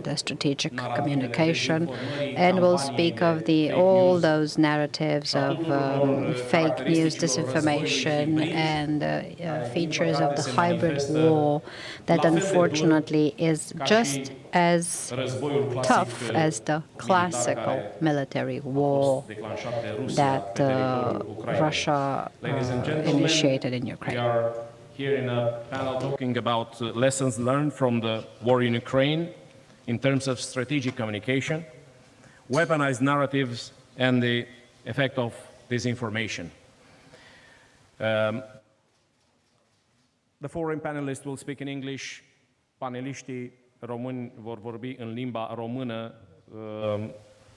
the strategic communication, and we'll speak of all those narratives of fake news, disinformation, and features of the hybrid war that unfortunately is just as tough as the classical military war that Russia initiated in Ukraine. We are here in a panel talking about lessons learned from the war in Ukraine in terms of strategic communication, weaponized narratives, and the effect of disinformation. The foreign panelists will speak in English. Paneliștii români vor vorbi în limba română.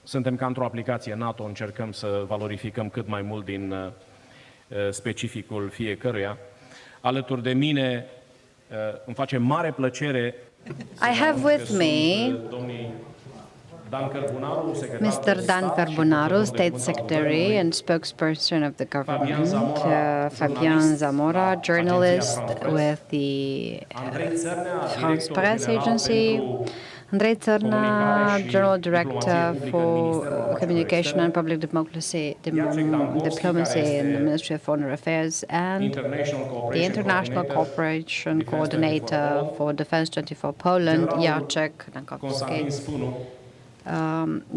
Suntem ca într-o aplicație NATO, încercăm să valorificăm cât mai mult din specificul fiecăruia. Alături de mine îmi face mare plăcere I have with me Mr. DANKOWSKI, State Secretary and Spokesperson of the Government, Fabien ZAMORA, journalist with the France-Presse agency, Andrei, General Director for Communication and Public Diplomacy in the Ministry of Foreign Affairs, and the International Cooperation Coordinator for Defense 24 Poland, Jacek, DANKOWSKI.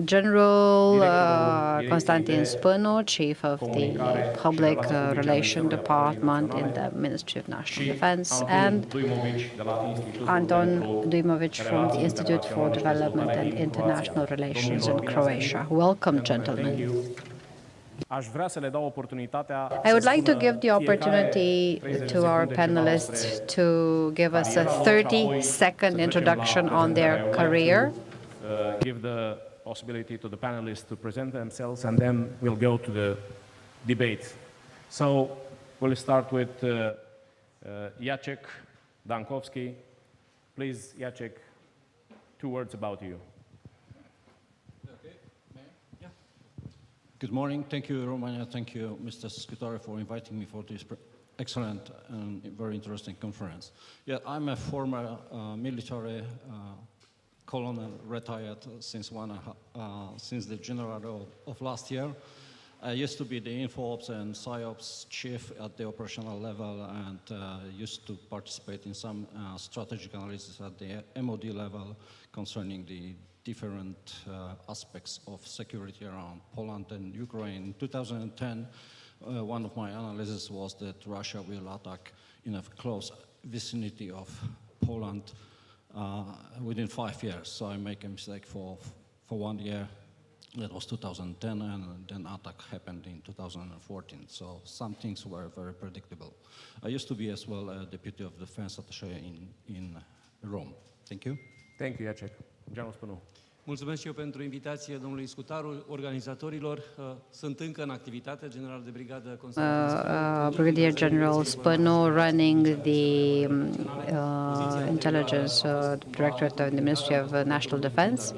General Constantin, SPİNU, Chief of the Public Relations Department in the Ministry of National Defense, and Antun from the Institute for Development and International Relations in Croatia. Welcome, gentlemen. I would like to give the opportunity to our panelists to give us a 30-second introduction on their career. Give the possibility to the panelists to present themselves, and then we'll go to the debate. So we'll start with Jacek, DANKOWSKI. Please, Jacek, 2 words about you. Okay. Yeah. Good morning. Thank you, Romania. Thank you, Mr. Secretary, for inviting me for this excellent and very interesting conference. Yeah, I'm a former military colonel, retired since the January of last year. I used to be the InfoOps and PsyOps chief at the operational level, and used to participate in some strategic analysis at the MOD level concerning the different aspects of security around Poland and Ukraine. In 2010, one of my analyses was that Russia will attack in a close vicinity of Poland within 5 years. So I make a mistake for 1 year. That was 2010, and then attack happened in 2014. So some things were very predictable. I used to be as well a deputy of defense attaché in Rome. Thank you. Thank you, Jacek. General SPîNU. Mulțumesc și eu pentru invitație, domnului Scutaru, organizatorilor. Sunt încă în activitate, general de brigadă Constantin. Brigadier General SPîNU, running the Intelligence Directorate of the Ministry of National Defense.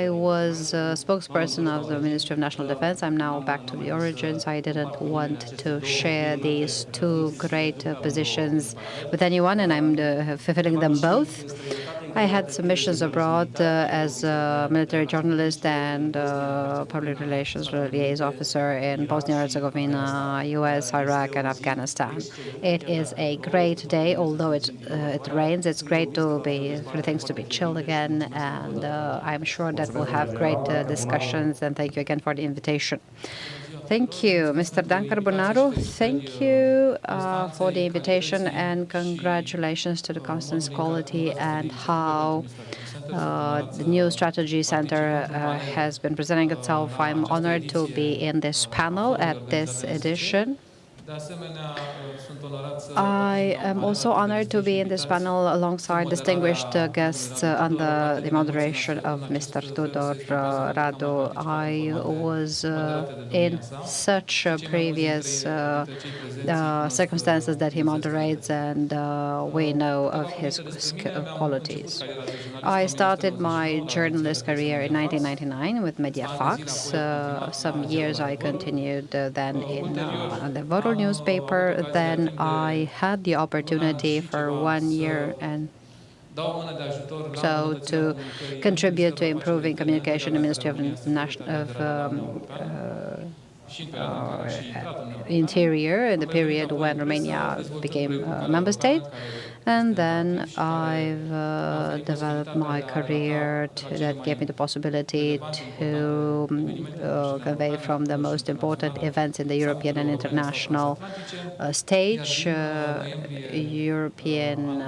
I was spokesperson of the Ministry of National Defense. I'm now back to the origins. I didn't want to share these 2 great positions with anyone, and I'm fulfilling them both. I had some missions abroad as a military journalist and public relations liaison officer in Bosnia-Herzegovina, US, Iraq, and Afghanistan. It is a great day, although it rains. It's great for things to be chill again, and I'm sure that we'll have great discussions, and thank you again for the invitation. Thank you, Mr. CăR*BUNARU. Thank you for the invitation, and congratulations to the Constance Quality and how the new strategy center has been presenting itself. I'm honored to be in this panel at this edition. I am also honored to be in this panel alongside distinguished guests under the moderation of Mr. Tudor, Radu. I was in such previous circumstances that he moderates, and we know of his qualities. I started my journalist career in 1999 with Mediafax. Some years I continued then in the Votul newspaper. Then I had the opportunity for 1 year and So to contribute to improving communication in the Ministry of Interior in the period when Romania became a member state. And then I've developed my career that gave me the possibility to convey from the most important events in the European and international stage, European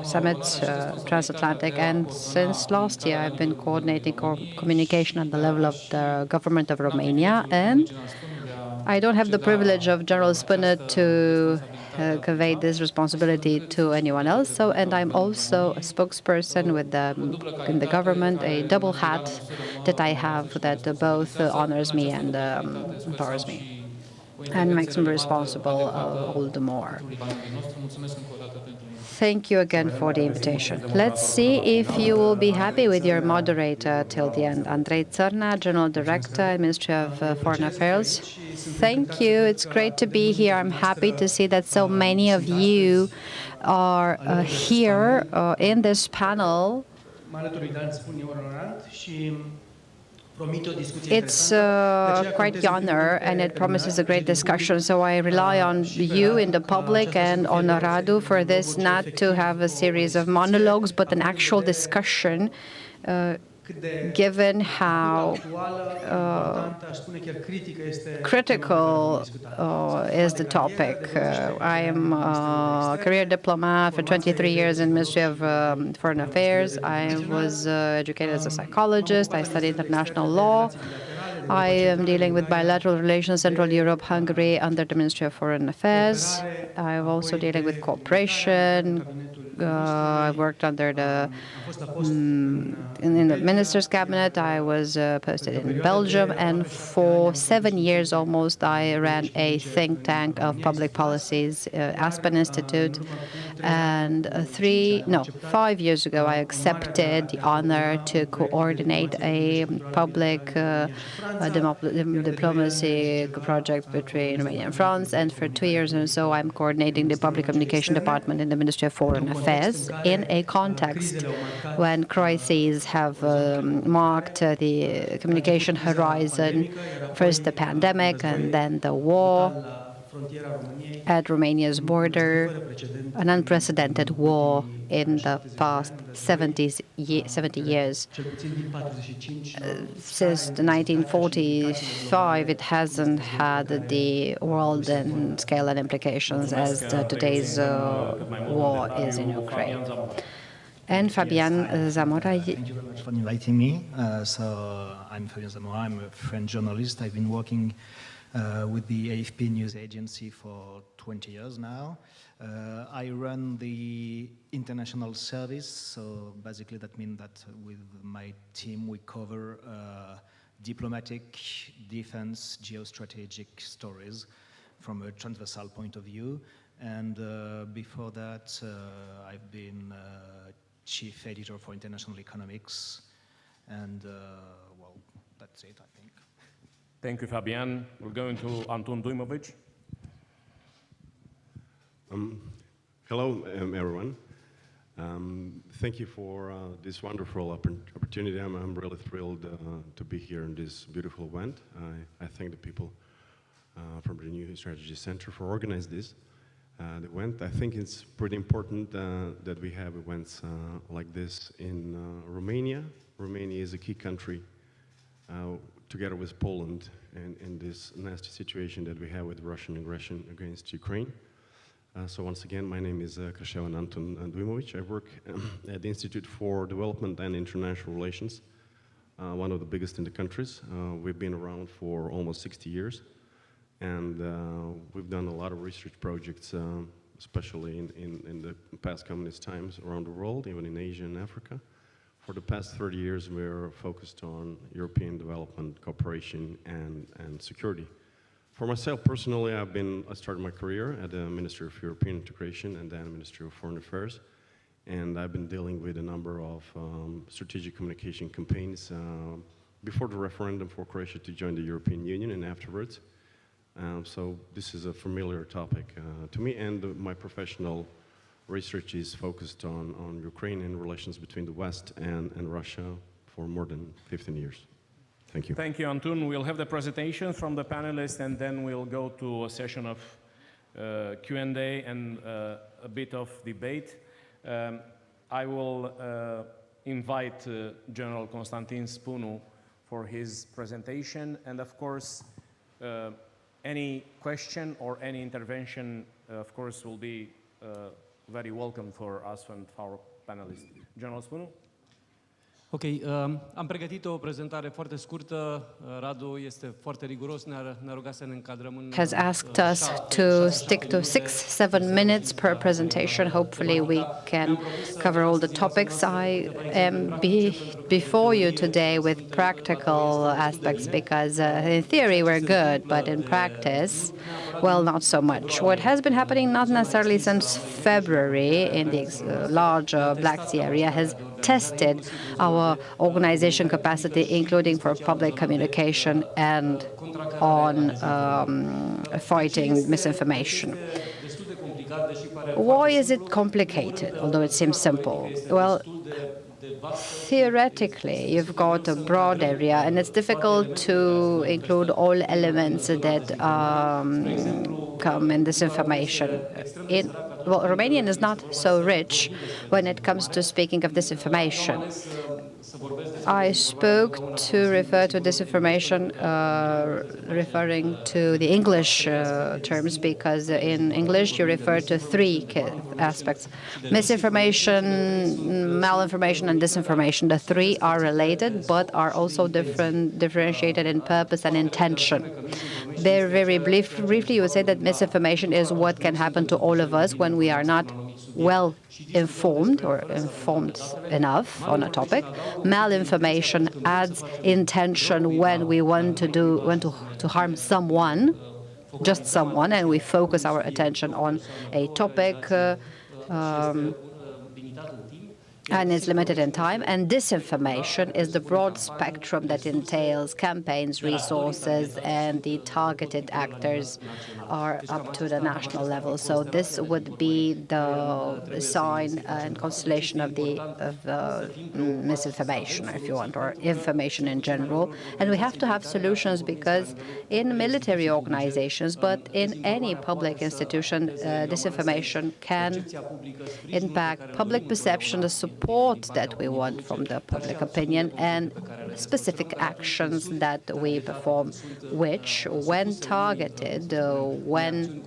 summits, transatlantic, and since last year I've been coordinating communication at the level of the government of Romania, and I don't have the privilege of General SPÍNU to convey this responsibility to anyone else. So, and I'm also a spokesperson with in the government, a double hat that I have that both honors me and empowers me, and makes me responsible all the more. Thank you again for the invitation. Let's see if you will be happy with your moderator till the end. Andrei CăRNEA, General Director, Ministry of Foreign Affairs. Thank you. It's great to be here. I'm happy to see that so many of you are here in this panel. It's quite the honor, and it promises a great discussion. So I rely on you in the public and on Radu for this, not to have a series of monologues, but an actual discussion, given how critical is the topic. I am a career diplomat for 23 years in the Ministry of Foreign Affairs. I was educated as a psychologist. I studied international law. I am dealing with bilateral relations, Central Europe, Hungary, under the Ministry of Foreign Affairs. I'm also dealing with cooperation. I worked under in the Minister's Cabinet. I was posted in Belgium, and for 7 years almost, I ran a think tank of public policies, Aspen Institute. And 5 years ago, I accepted the honor to coordinate a public diplomacy project between Romania and France. And for 2 years or so, I'm coordinating the public communication department in the Ministry of Foreign Affairs in a context when crises have marked the communication horizon, first the pandemic and then the war at Romania's border, an unprecedented war in the past 70 years. Since 1945, it hasn't had the world and scale and implications as today's war is in Ukraine. And Fabien ZAMORA. Thank you very much for inviting me. So I'm Fabien ZAMORA. I'm a French journalist. I've been working with the AFP news agency for 20 years now. I run the international service, so basically that means that with my team we cover diplomatic, defense, geostrategic stories from a transversal point of view. And before that, I've been chief editor for International Economics, and well, that's it, I think. Thank you, Fabien. We're going to Antun DUJMOVIĆ. Hello, everyone. Thank you for this wonderful opportunity. I'm really thrilled to be here in this beautiful event. I thank the people from the New Strategy Center for organizing this event. I think it's pretty important that we have events like this in Romania. Romania is a key country together with Poland in this nasty situation that we have with Russian aggression against Ukraine. So once again, my name is Krševan Antun DUJMOVIĆ. I work at the Institute for Development and International Relations, one of the biggest in the countries. We've been around for almost 60 years, and we've done a lot of research projects, especially in the past communist times around the world, even in Asia and Africa. For the past 30 years, we're focused on European development, cooperation, and security. For myself personally, I started my career at the Ministry of European Integration and then Ministry of Foreign Affairs, and I've been dealing with a number of strategic communication campaigns before the referendum for Croatia to join the European Union and afterwards. So this is a familiar topic to me, and my professional research is focused on Ukraine and relations between the West and Russia for more than 15 years. Thank you. Thank you, Antun. We'll have the presentation from the panelists, and then we'll go to a session of Q&A and a bit of debate. I will invite General Constantin SPîNU for his presentation, and of course, any question or any intervention, of course, will be very welcome for us and our panelists. General SPîNU? Ok, am pregătit o prezentare foarte scurtă. Radu este foarte riguros, ne-a rugat să ne încadrăm în... Has asked us to stick to 6-7 minutes per presentation. Hopefully we can cover all the topics. I am before you today with practical aspects because in theory we're good, but in practice, well, not so much. What has been happening, not necessarily since February in the large Black Sea area, has tested our organization capacity, including for public communication and on fighting misinformation. Why is it complicated, although it seems simple? Well, theoretically, you've got a broad area, and it's difficult to include all elements that come in this information. Well, Romanian is not so rich when it comes to speaking of disinformation. I spoke to refer to disinformation referring to the English terms, because in English you refer to three aspects: misinformation, malinformation, and disinformation. The three are related, but are also differentiated in purpose and intention. Very briefly, you would say that misinformation is what can happen to all of us when we are not well informed or informed enough on a topic. Malinformation adds intention when we want to harm someone, just someone, and we focus our attention on a topic and is limited in time. And disinformation is the broad spectrum that entails campaigns, resources, and the targeted actors are up to the national level. So this would be the sign and constellation of the misinformation, if you want, or information in general. And we have to have solutions, because in military organizations, but in any public institution, disinformation can impact public perception, the support that we want from the public opinion, and specific actions that we perform, which, when targeted, when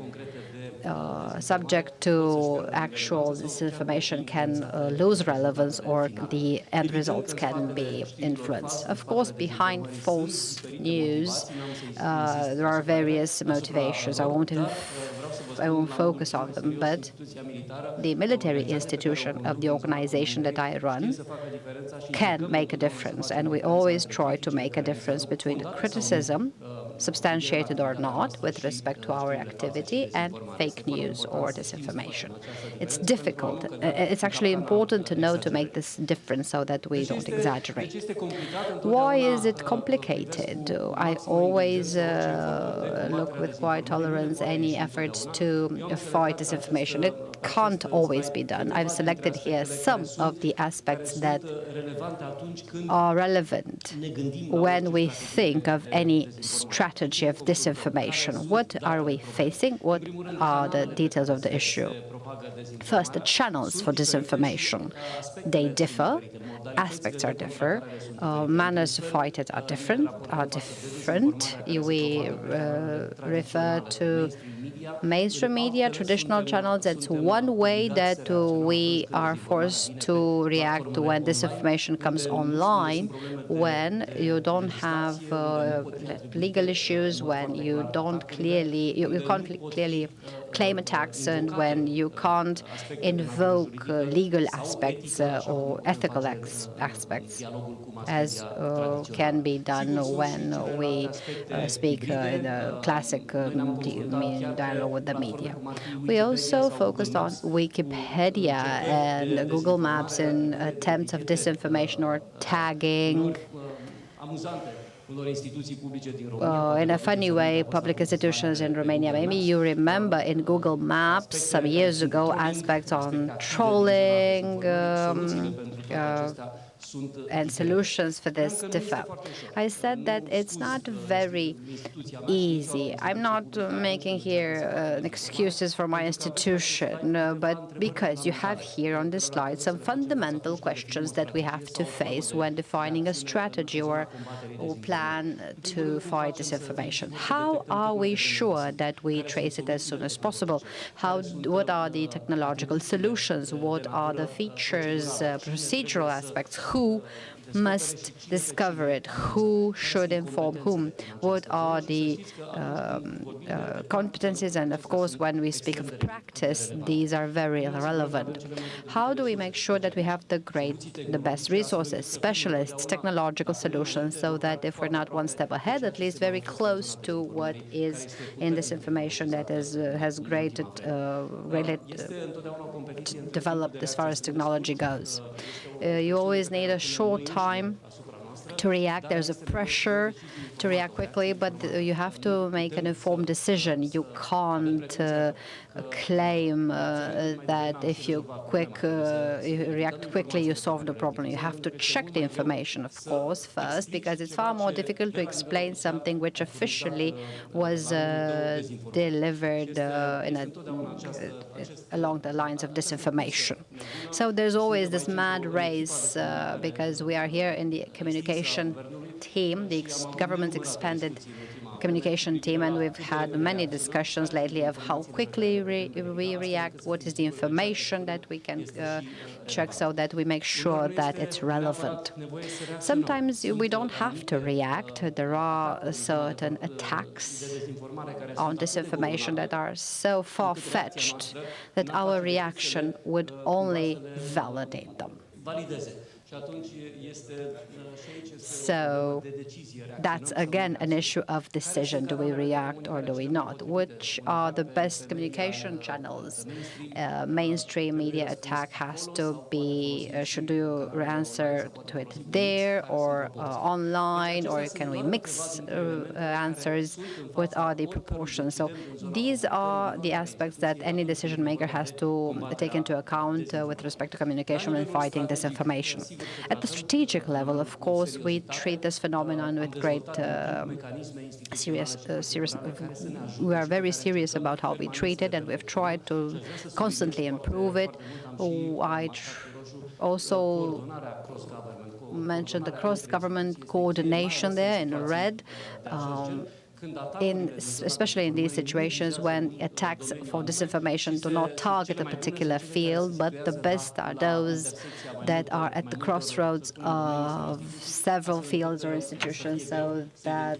subject to actual disinformation, can lose relevance, or the end results can be influenced. Of course, behind false news, there are various motivations. I won't focus on them, but the military institution of the organization that I run can make a difference, and we always try to make a difference between criticism, substantiated or not, with respect to our activity, and fake news or disinformation. It's difficult. It's actually important to know, to make this difference so that we don't exaggerate. Why is it complicated? I always look with quiet tolerance any efforts to fight disinformation. It can't always be done. I've selected here some of the aspects that are relevant when we think of any strategy of disinformation. What are we facing? What are the details of the issue? First, the channels for disinformation. They differ. Aspects are different. Manners to fight it are different. We refer to mainstream media, traditional channels. It's one way that we are forced to react when disinformation comes online, when you don't have legal issues, when you don't clearly, you can't clearly claim attacks, and when you can't invoke legal aspects or ethical aspects, as can be done when we speak in a classic dialogue with the media. We also focused on Wikipedia and Google Maps in attempts of disinformation or tagging. in a funny way, public institutions in Romania. Maybe you remember in Google Maps some years ago aspects on trolling, and solutions for this differ. I said that it's not very easy. I'm not making here excuses for my institution, but because you have here on the slide some fundamental questions that we have to face when defining a strategy or plan to fight disinformation. How are we sure that we trace it as soon as possible? What are the technological solutions? What are the features, procedural aspects? Who must discover it? Who should inform whom? What are the competencies? And of course, when we speak of practice, these are very relevant. How do we make sure that we have the best resources, specialists, technological solutions, so that if we're not one step ahead, at least very close to what is in this information that has greatly developed as far as technology goes? You always need a short time to react. There's a pressure to react quickly, but you have to make an informed decision. You can't claim that if you react quickly, you solve the problem. You have to check the information, of course, first, because it's far more difficult to explain something which officially was delivered along the lines of disinformation. So there's always this mad race because we are here in the communication team, the government's expanded communication team, and we've had many discussions lately of how quickly we react, what is the information that we can check so that we make sure that it's relevant. Sometimes we don't have to react. There are certain attacks on disinformation that are so far-fetched that our reaction would only validate them. So that's again an issue of decision. Do we react or do we not? Which are the best communication channels? Mainstream media attack has to be, should you answer to it there or online, or can we mix answers? What are the proportions? So these are the aspects that any decision maker has to take into account with respect to communication and fighting disinformation. At the strategic level, of course, we treat this phenomenon with great we are very serious about how we treat it, and we've tried to constantly improve it. I also mentioned the cross-government coordination there in red. Especially in these situations when attacks for disinformation do not target a particular field, but the best are those that are at the crossroads of several fields or institutions, so that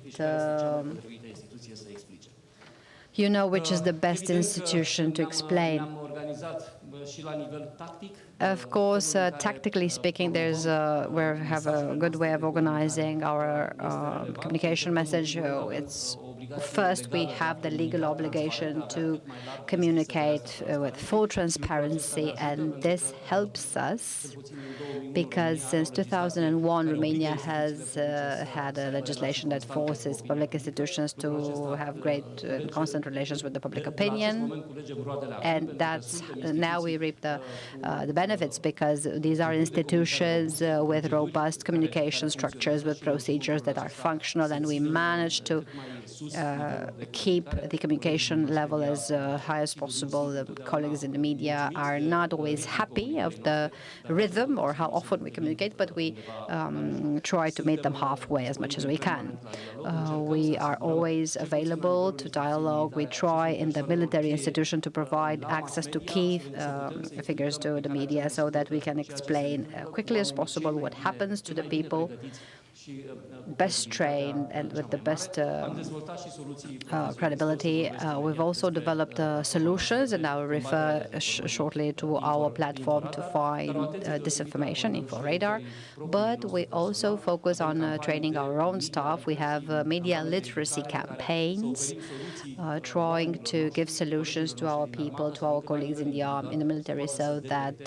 you know which is the best institution to explain. Of course, tactically speaking, we have a good way of organizing our communication message. First, we have the legal obligation to communicate with full transparency, and this helps us because since 2001, Romania has had a legislation that forces public institutions to have great and constant relations with the public opinion, and that's now we reap the benefits because these are institutions with robust communication structures, with procedures that are functional, and we manage to keep the communication level as high as possible. The colleagues in the media are not always happy of the rhythm or how often we communicate, but we try to meet them halfway as much as we can. We are always available to dialogue. We try in the military institution to provide access to key figures to the media so that we can explain quickly as possible what happens to the people, best trained and with the best credibility. We've also developed solutions, and I will refer shortly to our platform to find disinformation, InfoRadar. But we also focus on training our own staff. We have media literacy campaigns, trying to give solutions to our people, to our colleagues in the military, so that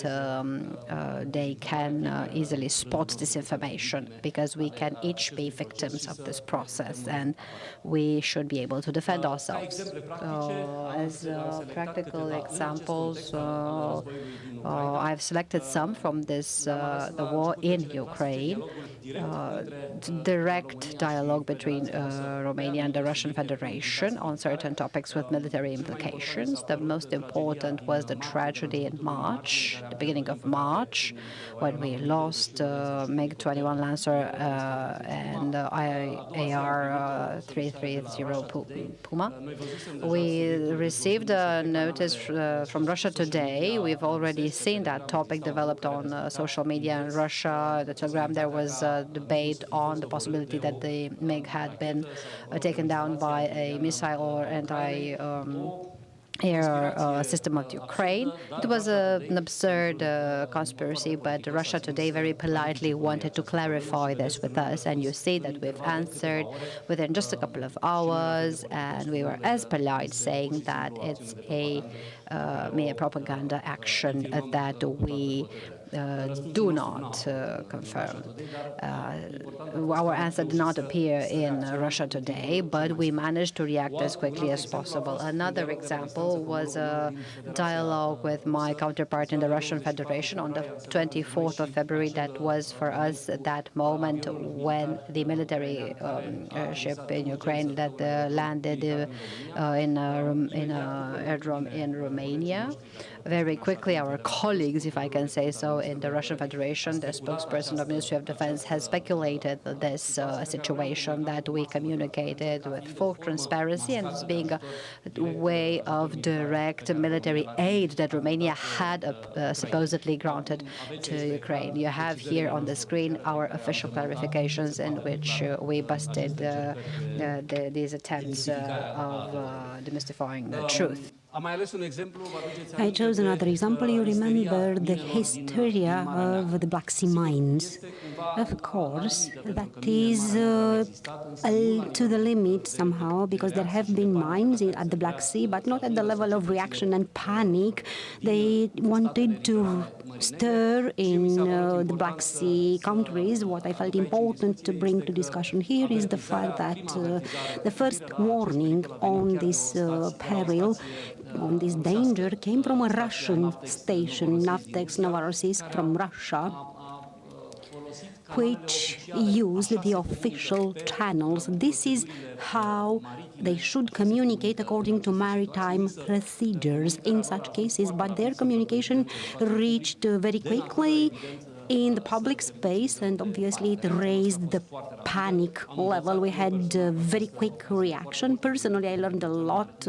they can easily spot disinformation, because we can each be victims of this process, and we should be able to defend ourselves. As practical examples, I've selected some from this, the war in Ukraine, direct dialogue between Romania and the Russian Federation on certain topics with military implications. The most important was the tragedy in March, the beginning of March, when we lost MiG-21 Lancer and AR-330 Puma. We received a notice from Russia Today. We've already seen that topic developed on social media in Russia. The Telegram, there was a debate on the possibility that the MiG had been taken down by a missile or air system of Ukraine. It was an absurd conspiracy, but Russia Today very politely wanted to clarify this with us, and you see that we've answered within just a couple of hours, and we were as polite, saying that it's a mere propaganda action that we do not confirm. Our answer did not appear in Russia Today, but we managed to react as quickly as possible. Another example was a dialogue with my counterpart in the Russian Federation on the 24th of February. That was for us that moment when the military ship in Ukraine that landed in an airdrome in Romania. Very quickly, our colleagues, if I can say so, in the Russian Federation, the spokesperson of the Ministry of Defense has speculated this situation, that we communicated with full transparency and as being a way of direct military aid that Romania had supposedly granted to Ukraine. You have here on the screen our official clarifications in which we busted these attempts of demystifying the truth. I chose another example. You remember the hysteria of the Black Sea mines. Of course, that is to the limit somehow, because there have been mines at the Black Sea, but not at the level of reaction and panic. They wanted to stir in the Black Sea countries. What I felt important to bring to discussion here is the fact that the first warning on this peril, on this danger, came from a Russian station, Navtex Novorossiysk from Russia, which used the official channels. This is how they should communicate according to maritime procedures in such cases, but their communication reached very quickly in the public space, and obviously it raised the panic level. We had a very quick reaction. Personally, I learned a lot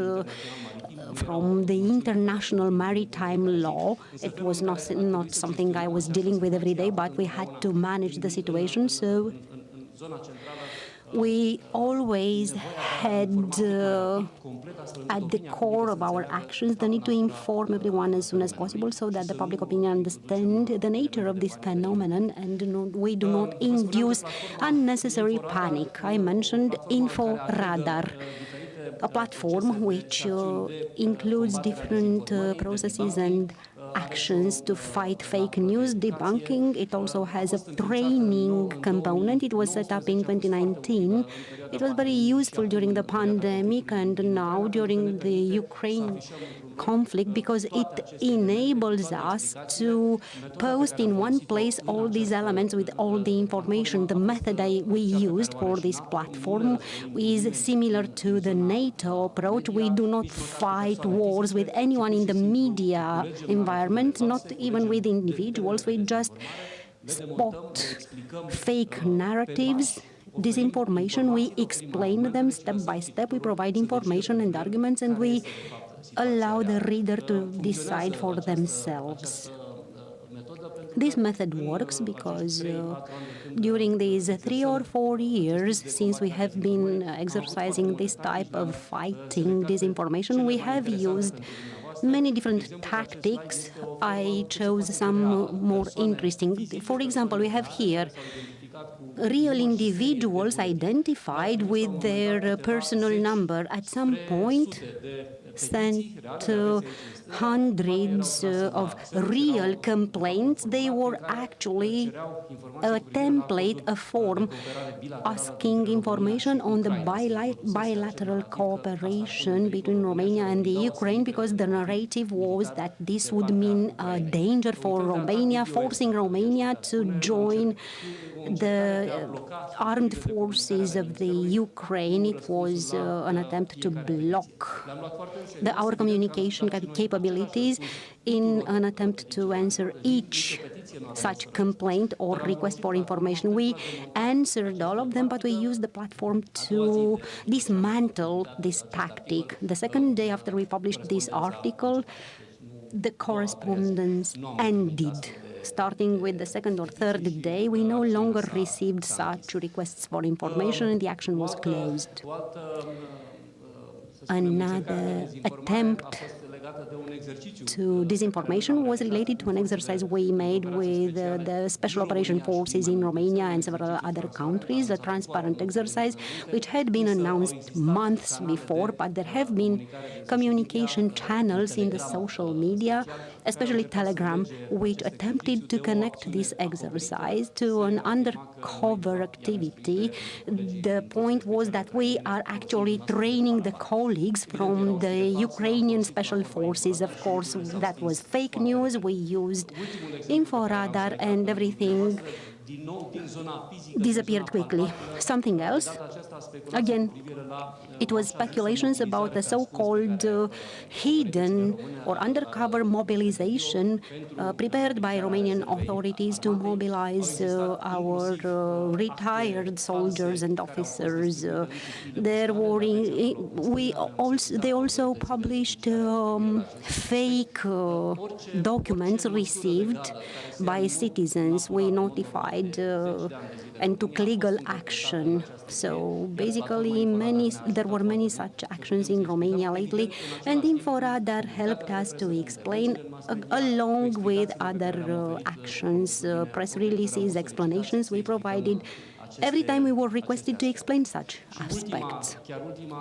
from the international maritime law. It was not something I was dealing with every day, but we had to manage the situation. So we always had at the core of our actions the need to inform everyone as soon as possible so that the public opinion understand the nature of this phenomenon and we do not induce unnecessary panic. I mentioned Info Radar, a platform which includes different processes and actions to fight fake news debunking. It also has a training component. It was set up in 2019. It was very useful during the pandemic and now during the Ukraine conflict, because it enables us to post in one place all these elements with all the information. The method we used for this platform is similar to the NATO approach. We do not fight wars with anyone in the media environment, not even with individuals. We just spot fake narratives, disinformation. We explain them step by step. We provide information and arguments, and we allow the reader to decide for themselves. This method works because during these 3 or 4 years since we have been exercising this type of fighting disinformation, we have used many different tactics. I chose some more interesting. For example, we have here real individuals identified with their personal number. At some point, sent hundreds of real complaints. They were actually a template, a form, asking information on the bilateral cooperation between Romania and the Ukraine, because the narrative was that this would mean a danger for Romania, forcing Romania to join the armed forces of the Ukraine. It was an attempt to block our communication capabilities in an attempt to answer each such complaint or request for information. We answered all of them, but we used the platform to dismantle this tactic. The second day after we published this article, the correspondence ended. Starting with the second or third day, we no longer received such requests for information and the action was closed. Another attempt to disinformation was related to an exercise we made with the Special Operation Forces in Romania and several other countries, a transparent exercise which had been announced months before, but there have been communication channels in the social media, especially Telegram, which attempted to connect this exercise to an undercover activity. The point was that we are actually training the colleagues from the Ukrainian Special Forces. Of course, that was fake news. We used info radar and everything disappeared quickly. Something else, again, it was speculations about the so-called hidden or undercover mobilization prepared by Romanian authorities to mobilize our retired soldiers and officers. They also published fake documents received by citizens. We notified and took legal action. So basically, there were many such actions in Romania lately, and InfoRadar helped us to explain, along with other actions, press releases, explanations we provided every time we were requested to explain such aspects.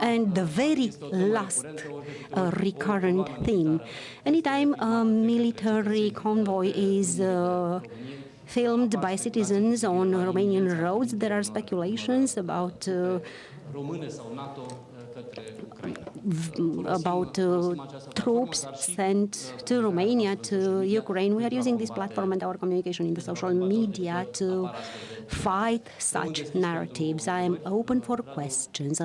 And the very last recurrent theme, anytime a military convoy is filmed by citizens on Romanian roads, there are speculations about troops sent to Romania, to Ukraine. We are using this platform and our communication in the social media to fight such narratives. I am open for questions.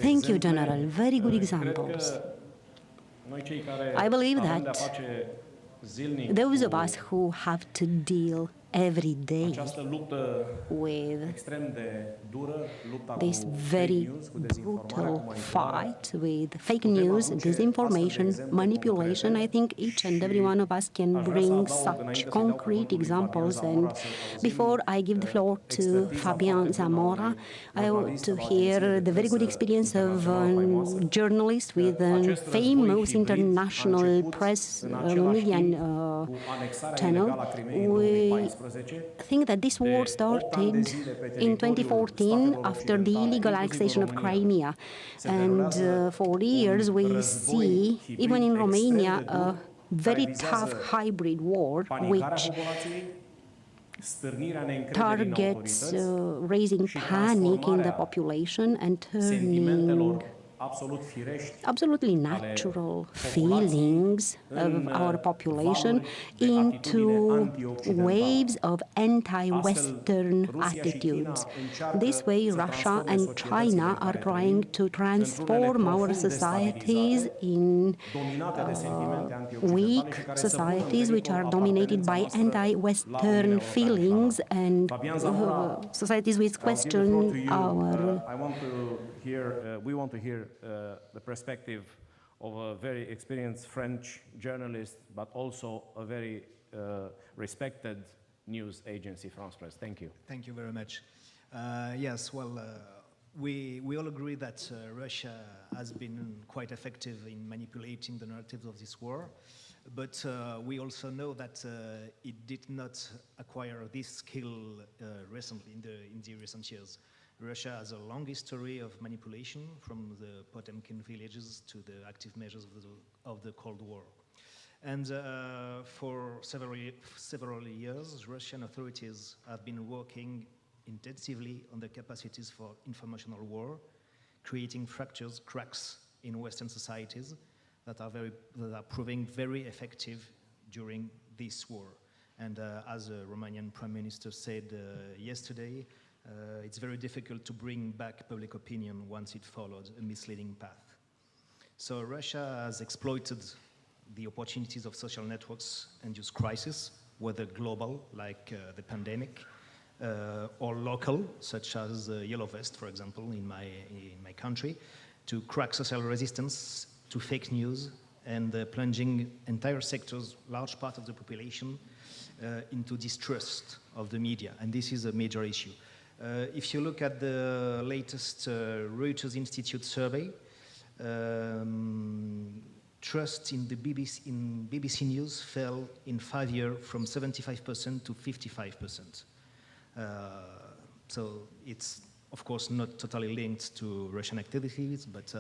Thank you, General. Very good examples. I believe that those of us who have to deal every day with this very brutal fight with fake news, disinformation, manipulation, I think each and every one of us can bring such concrete examples. And before I give the floor to Fabien ZAMORA, I want to hear the very good experience of a journalist with a famous international press media channel. We think that this war started in 2014 after the illegal annexation of Crimea. And for years we see, even in Romania, a very tough hybrid war which targets raising panic in the population and turning absolutely natural feelings of our population into waves of anti-Western attitudes. This way, Russia and China are trying to transform our societies in weak societies which are dominated by anti-Western feelings and societies which question our... we want to hear the perspective of a very experienced French journalist, but also a very respected news agency, France-Presse. Thank you. Thank you very much. Yes, well, we all agree that Russia has been quite effective in manipulating the narratives of this war, but we also know that it did not acquire this skill recently in the recent years. Russia has a long history of manipulation from the Potemkin villages to the active measures of the Cold War. And for several years, Russian authorities have been working intensively on the capacities for informational war, creating fractures, cracks in Western societies that are proving very effective during this war. And as the Romanian Prime Minister said yesterday, it's very difficult to bring back public opinion once it followed a misleading path. So Russia has exploited the opportunities of social networks and use crisis, whether global, like the pandemic, or local, such as Yellow Vest, for example, in my country, to crack social resistance to fake news and plunging entire sectors, large part of the population, into distrust of the media. And this is a major issue. If you look at the latest Reuters Institute survey, trust in the BBC News fell in 5 years from 75% to 55%. So it's, of course, not totally linked to Russian activities, but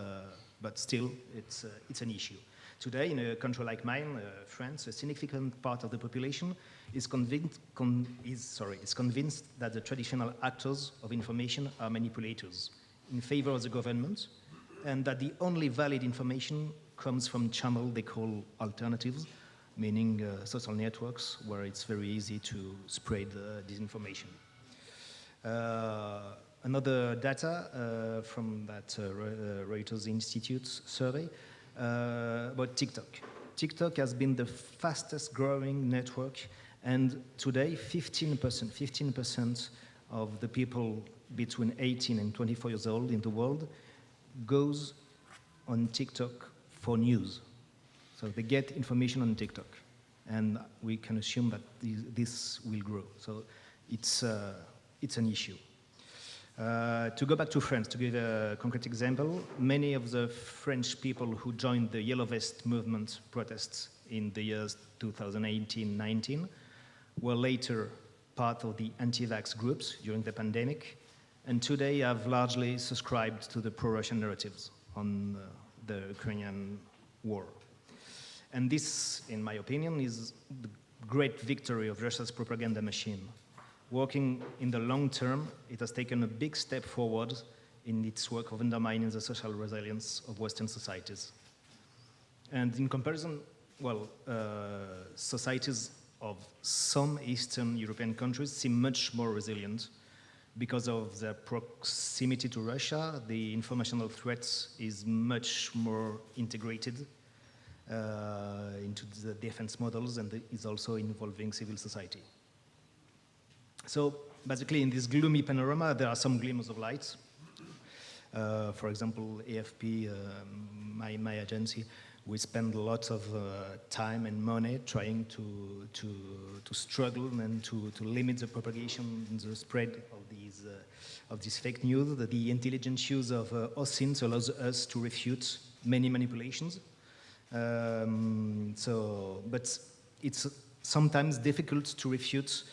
still, it's an issue. Today, in a country like mine, France, a significant part of the population is convinced that the traditional actors of information are manipulators in favor of the government, and that the only valid information comes from channels they call alternatives, meaning social networks, where it's very easy to spread disinformation. Another data from that Reuters Institute survey about TikTok. TikTok has been the fastest growing network, and today 15% of the people between 18 and 24 years old in the world goes on TikTok for news. So they get information on TikTok, and we can assume that this will grow. So it's an issue. To go back to France, to give a concrete example, many of the French people who joined the Yellow Vest movement protests in the years 2018-19 were later part of the anti-vax groups during the pandemic, and today have largely subscribed to the pro-Russian narratives on the Ukrainian war. And this, in my opinion, is the great victory of Russia's propaganda machine. Working in the long term, it has taken a big step forward in its work of undermining the social resilience of Western societies. And in comparison, well, societies of some Eastern European countries seem much more resilient. Because of their proximity to Russia, the informational threat is much more integrated into the defense models, and is also involving civil society. So basically, in this gloomy panorama, there are some glimmers of light. For example, AFP, my agency, we spend a lot of time and money trying to struggle and to limit the propagation and the spread of these fake news. The intelligent use of OSINT allows us to refute many manipulations. But it's sometimes difficult to refute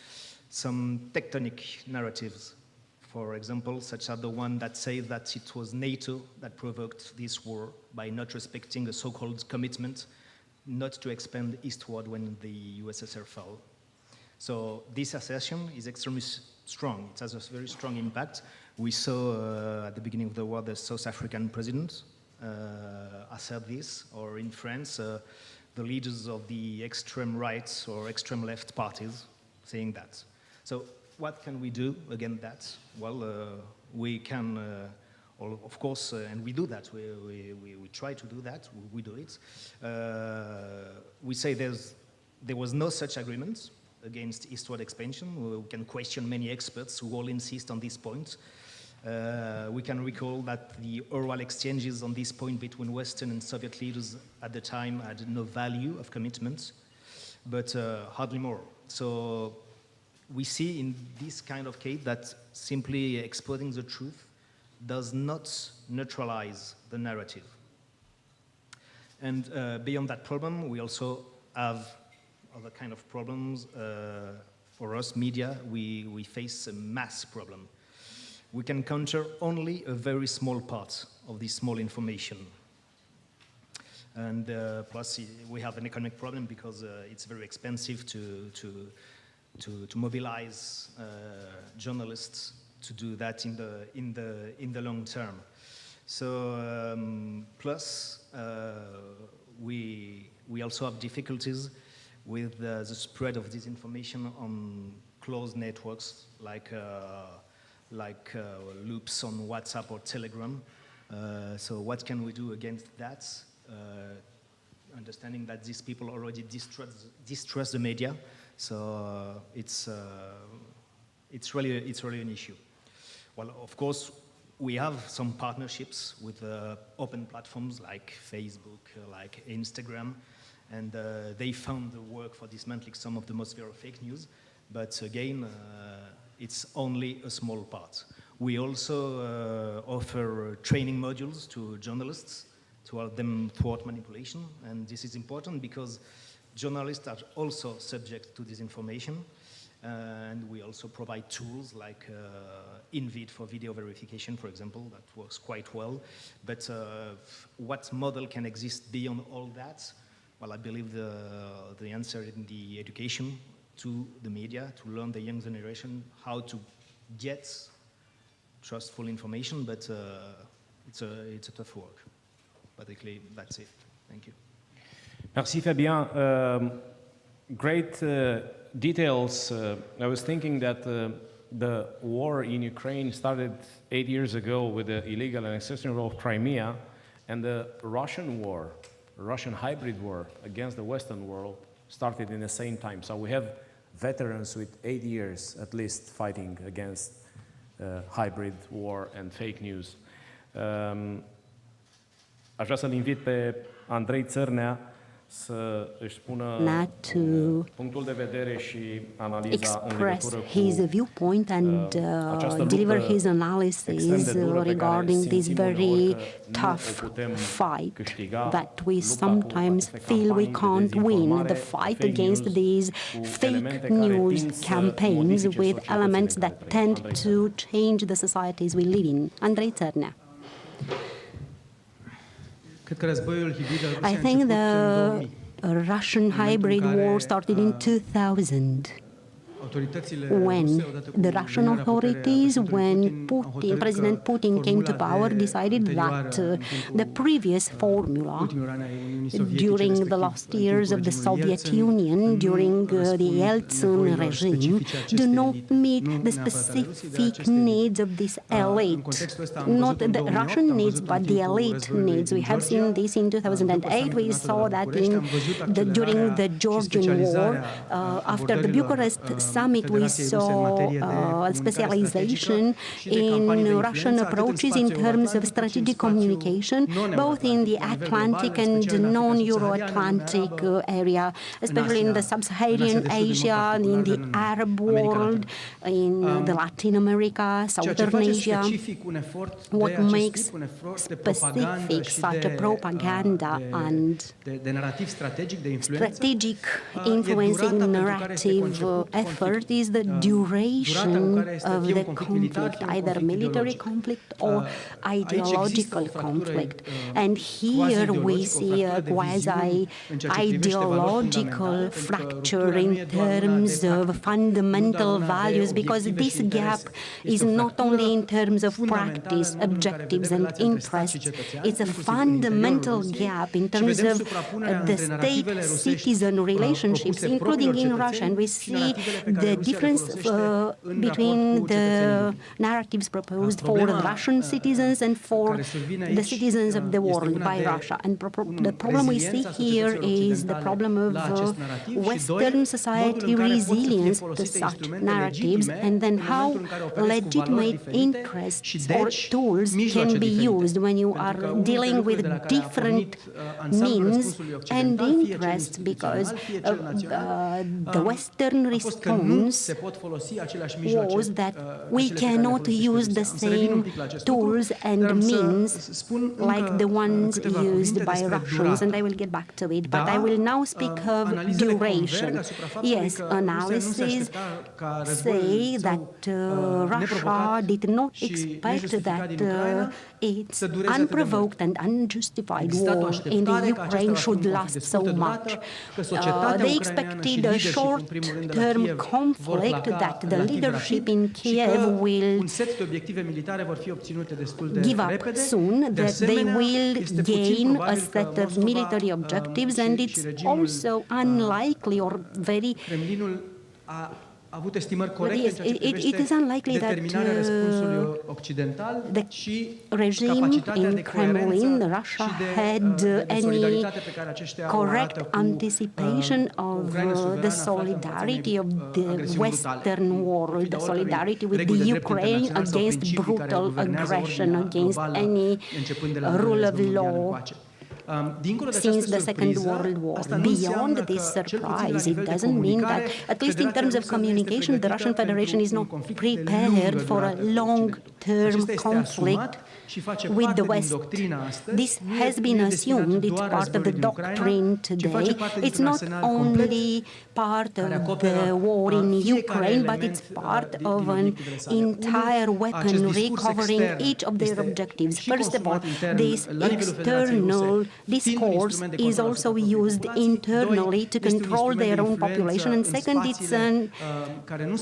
some tectonic narratives, for example, such as the one that says that it was NATO that provoked this war by not respecting a so-called commitment not to expand eastward when the USSR fell. So this assertion is extremely strong. It has a very strong impact. We saw at the beginning of the war the South African president assert this, or in France, the leaders of the extreme right or extreme left parties saying that. So what can we do against that? Well, we can, of course, and we do that. We try to do that. We do it. We say there was no such agreement against eastward expansion. We can question many experts who all insist on this point. We can recall that the oral exchanges on this point between Western and Soviet leaders at the time had no value of commitment, but hardly more. So we see in this kind of case that simply exposing the truth does not neutralize the narrative. And beyond that problem, we also have other kind of problems. For us, media, we face a mass problem. we can counter only a very small part of this small information. And plus, we have an economic problem because it's very expensive to mobilize journalists to do that in the long term. So plus, we also have difficulties with the spread of disinformation on closed networks like loops on WhatsApp or Telegram. So what can we do against that? Understanding that these people already distrust the media, so it's really an issue. Well, of course, we have some partnerships with open platforms like Facebook, like Instagram, and they found the work for dismantling some of the most viral fake news. But again, it's only a small part. We also offer training modules to journalists to help them thwart manipulation. And this is important because journalists are also subject to disinformation. And we also provide tools like InVid for video verification, for example, that works quite well. But what model can exist beyond all that? Well, I believe the answer in the education to the media, to learn the young generation how to get trustful information, but it's a tough work. Basically, that's it. Thank you. Merci, Fabien. Great details. I was thinking that the war in Ukraine started 8 years ago with the illegal annexation of Crimea, and the Russian war, Russian hybrid war against the Western world started in the same time. So we have veterans with 8 years at least fighting against hybrid war and fake news. Aș vrea să-l invit pe Andrei CăঞRNEA să își spună punctul de vedere și analiza în legătură cu his viewpoint and deliver his analysis regarding this very tough fight that we sometimes feel we can't win, the fight against these fake news campaigns with elements that tend to change the societies we live in. Andrei CăঞRNEA. I think the Russian hybrid war started in 2000. When the Russian authorities, when President Putin came to power, decided that the previous formula during the last years of the Soviet Union, during the Yeltsin regime, do not meet the specific needs of this elite. Not the Russian needs, but the elite needs. We have seen this in 2008. We saw that during the Georgian War. After the Bucharest summit, we saw specialization in Russian approaches in terms of strategic communication, both in the Atlantic and non-Euro-Atlantic area, especially in the Sub-Saharan Asia, in the Arab world, in the Latin America, Southern Asia. What makes specific such a propaganda and strategic influencing narrative effort is the duration of the conflict, either military conflict or ideological conflict. And here we see a quasi-ideological fracture in terms of fundamental values, because this gap is not only in terms of practice, objectives and interests, it's a fundamental gap in terms of the state-citizen relationships, including in Russia. And we see the difference between the narratives proposed for Russian citizens and for the citizens of the world by Russia. And the problem we see here is the problem of Western society resilience to such narratives, and then how legitimate interests or tools can be used when you are dealing with different means and interests, because the Western response response was that we cannot use the same tools and means like the ones used by Russians, and I will get back to it. But I will now speak of duration. Yes, analyses say that Russia did not expect that its unprovoked and unjustified war in the Ukraine should last so much. They expected a short-term conflict that the leadership in Kiev will give up soon, that they will gain a set of military objectives, and it's also unlikely or very... Yes, it is unlikely that the regime in Kremlin, Russia, had any correct anticipation of the solidarity of the Western world, the solidarity with the Ukraine against brutal aggression, against any rule of law since the Second World War. Beyond this surprise, it doesn't mean that, at least in terms of communication, the Russian Federation is not prepared for a long-term conflict with the West. This has been assumed, it's part of the doctrine today. It's not only part of the war in Ukraine, but it's part of an entire weaponry covering each of their objectives. First of all, this external discourse is also used internally to control their own population, and second, it's an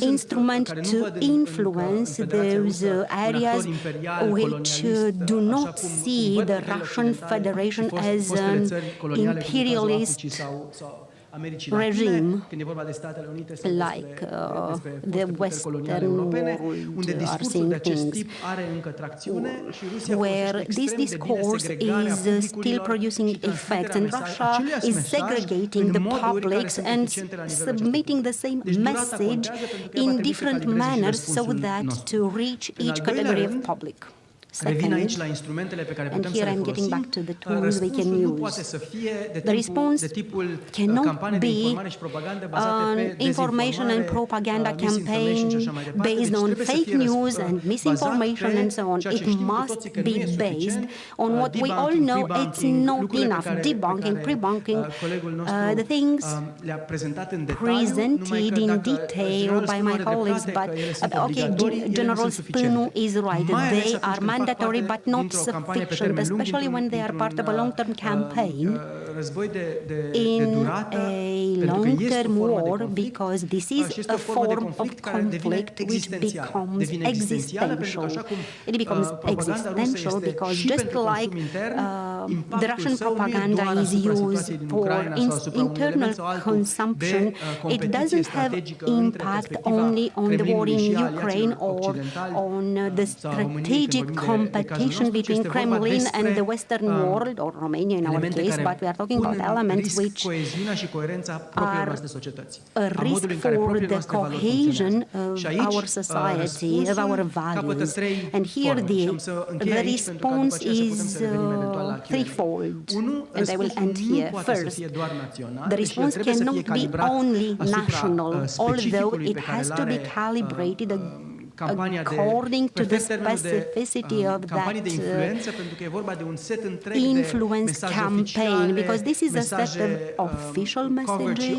instrument to influence those areas which do not see the Russian Federation as an imperialist regime like the Western world are seeing things, where this discourse is still producing effects, and Russia is segregating the publics and submitting the same message in different manners so that to reach each category of public. Second, and here I'm getting back to the tools we can use. The response cannot be an information and propaganda campaign based on fake news and misinformation and so on. It must be based on what we all know. It's not enough. Debunking, pre-bunking, the things presented in detail by my colleagues, but okay, General SPİNU is right. They are mandatory but not sufficient, especially when they are part of a long-term campaign in a long-term war, because this is a form of conflict which becomes existential. It becomes existential because just like the Russian propaganda is used for internal consumption, it doesn't have impact only on the war in Ukraine or on the strategic competition between Kremlin and the Western world, or Romania in our case, but we are talking about elements which are a risk for the cohesion of our society, of our values. And here the response is threefold, and I will end here. First, the response cannot be only national, although it has to be calibrated according to the specificity of that influence campaign, because this is a set of official messages,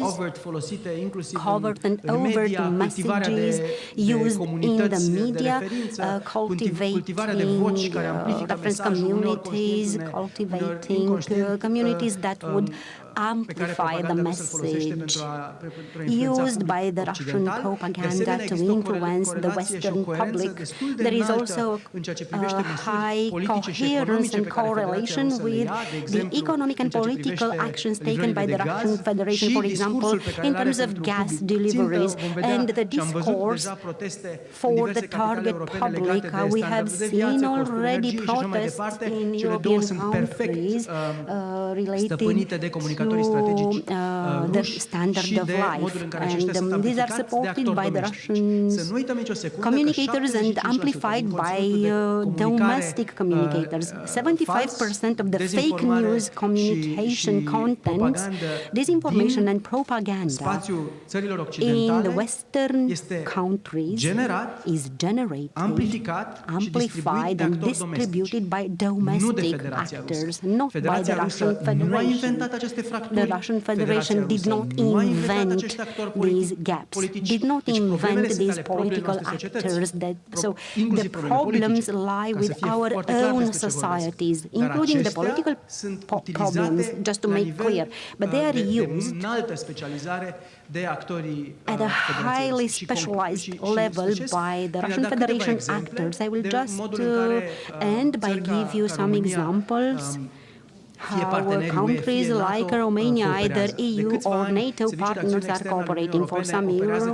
covert and overt messages used in the media, cultivating reference communities, cultivating communities that would amplify the message used by the Russian propaganda to influence the Western public. There is also a high coherence and correlation with the economic and political actions taken by the Russian Federation, for example, in terms of gas deliveries and the discourse for the target public. We have seen already protests in European countries related to the standard of life. And these are supported by the Russian communicators and amplified by domestic communicators. 75% of the fake news communication contents, disinformation and propaganda in the Western countries is generated, amplified and distributed by domestic actors, not by the Russian Federation. The Russian Federation did not invent these gaps, did not invent these political actors. So the problems lie with our own societies, including the political problems, just to make clear. But they are used at a highly specialized level by the Russian Federation actors. I will just end by give you some examples how countries like Romania, either EU or NATO partners, are cooperating. For some years.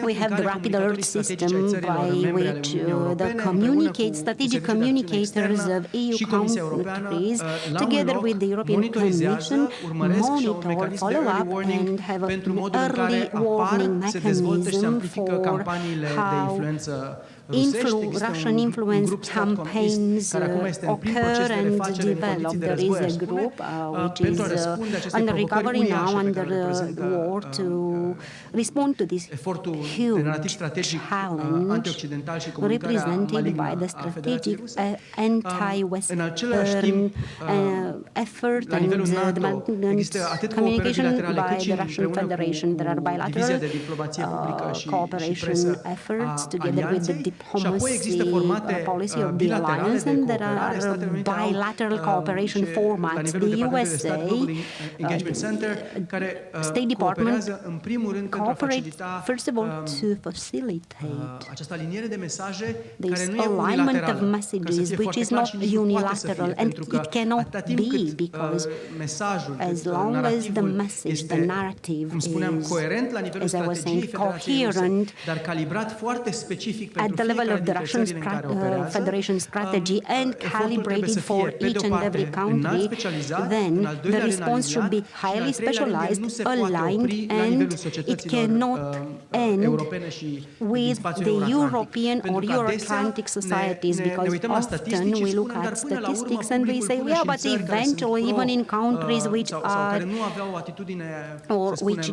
We have the rapid alert system by which the strategic communicators of EU countries, together with the European Commission, monitor, follow up, and have an early warning mechanism for how Russian influence campaigns occur and develop. There is a group which is under recovery now, under war, to respond to this huge challenge represented by the strategic anti-Western effort and communication by the Russian Federation. There are bilateral cooperation efforts together with the diplomacy policy of the alliance, and there are bilateral cooperation formats. The USA State Department cooperates first of all to facilitate this alignment of messages, which is not unilateral, and it cannot be, because as long as the message, the narrative is, as I was saying, coherent at the level of the Russian Federation strategy and calibrated for each and every country, then the response should be highly specialized, aligned, and it cannot end with the European or Euro-Atlantic societies, because often we look at statistics and we say, yeah, but eventually, even in countries which are or which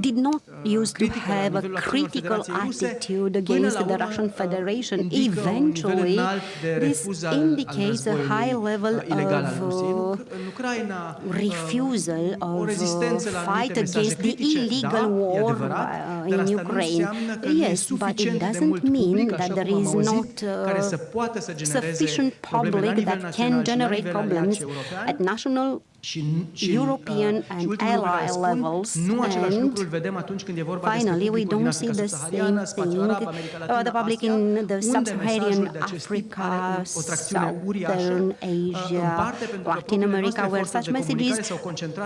did not used to have a critical attitude against the Russian Federation, eventually this indicates a high level of refusal of fight against the illegal war in Ukraine. Yes, but it doesn't mean that there is not sufficient public that can generate problems at national, European and ally levels. And finally, we don't see the same thing. The public in the sub-Saharan Africa, Southern Asia, Latin America, where such messages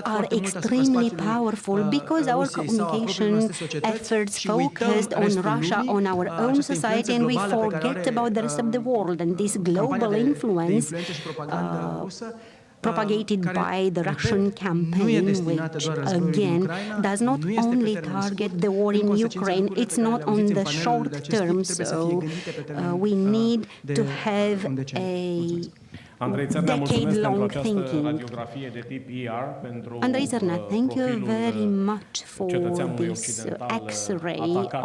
are extremely powerful, because our communication efforts focused on Russia, on our own society, and we forget about the rest of the world. And this global influence propagated by the Russian campaign, which again does not only target the war in Ukraine, it's not on the short term, so we need to have a decade-long thinking. Andrei CăRNEA, thank you very much for this X-ray